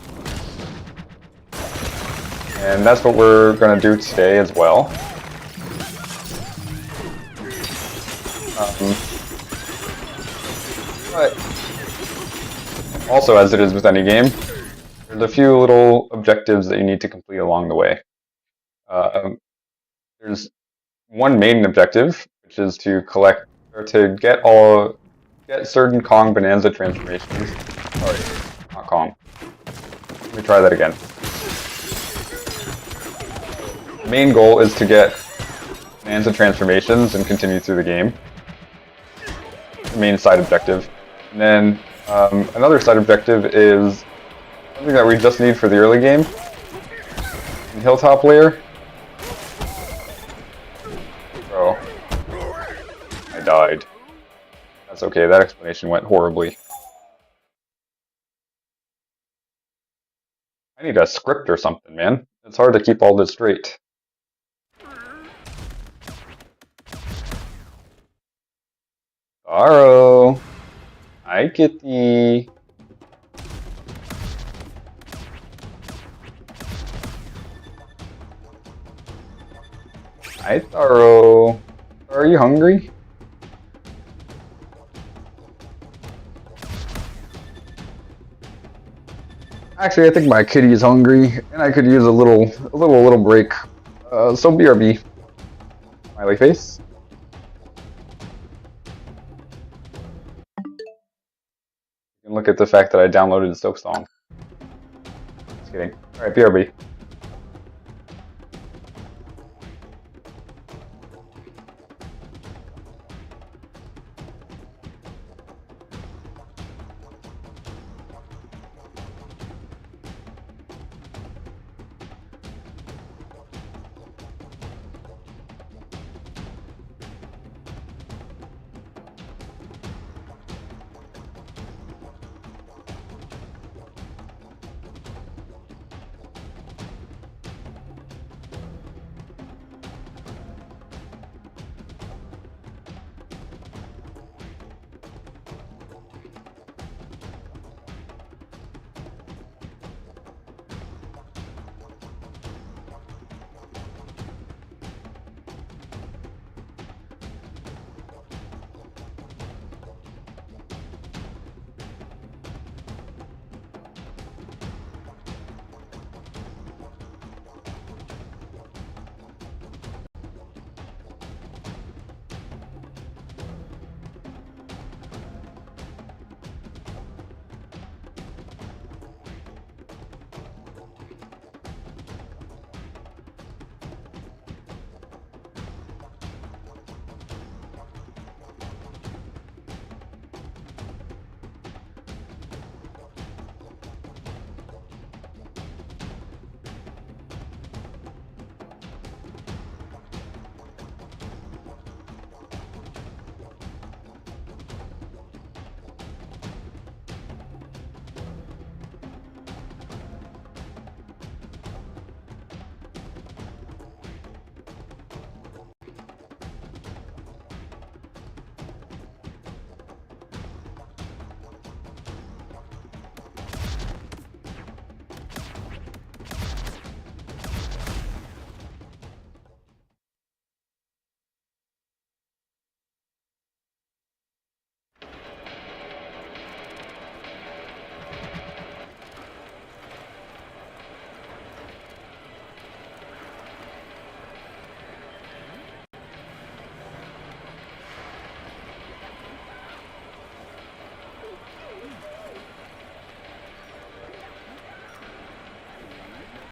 Speaker 1: And that's what we're going to do today as well. But also, as it is with any game, there's a few little objectives that you need to complete along the way. There's one main objective, which is to collect, or to get certain Kong Bananza transformations. Sorry, not Kong. Let me try that again. The main goal is to get Bananza transformations and continue through the game. The main side objective. And then another side objective is something that we just need for the early game. In Hilltop Layer. Bro. I died. That's okay, that explanation went horribly. I need a script or something, man. It's hard to keep all this straight. Sorrow. Hi, kitty. Hi, Sorrow. Are you hungry? Actually, I think my kitty is hungry, and I could use a little break. So BRB. Smiley face. You can look at the fact that I downloaded the Stoke song. Just kidding. Alright, BRB.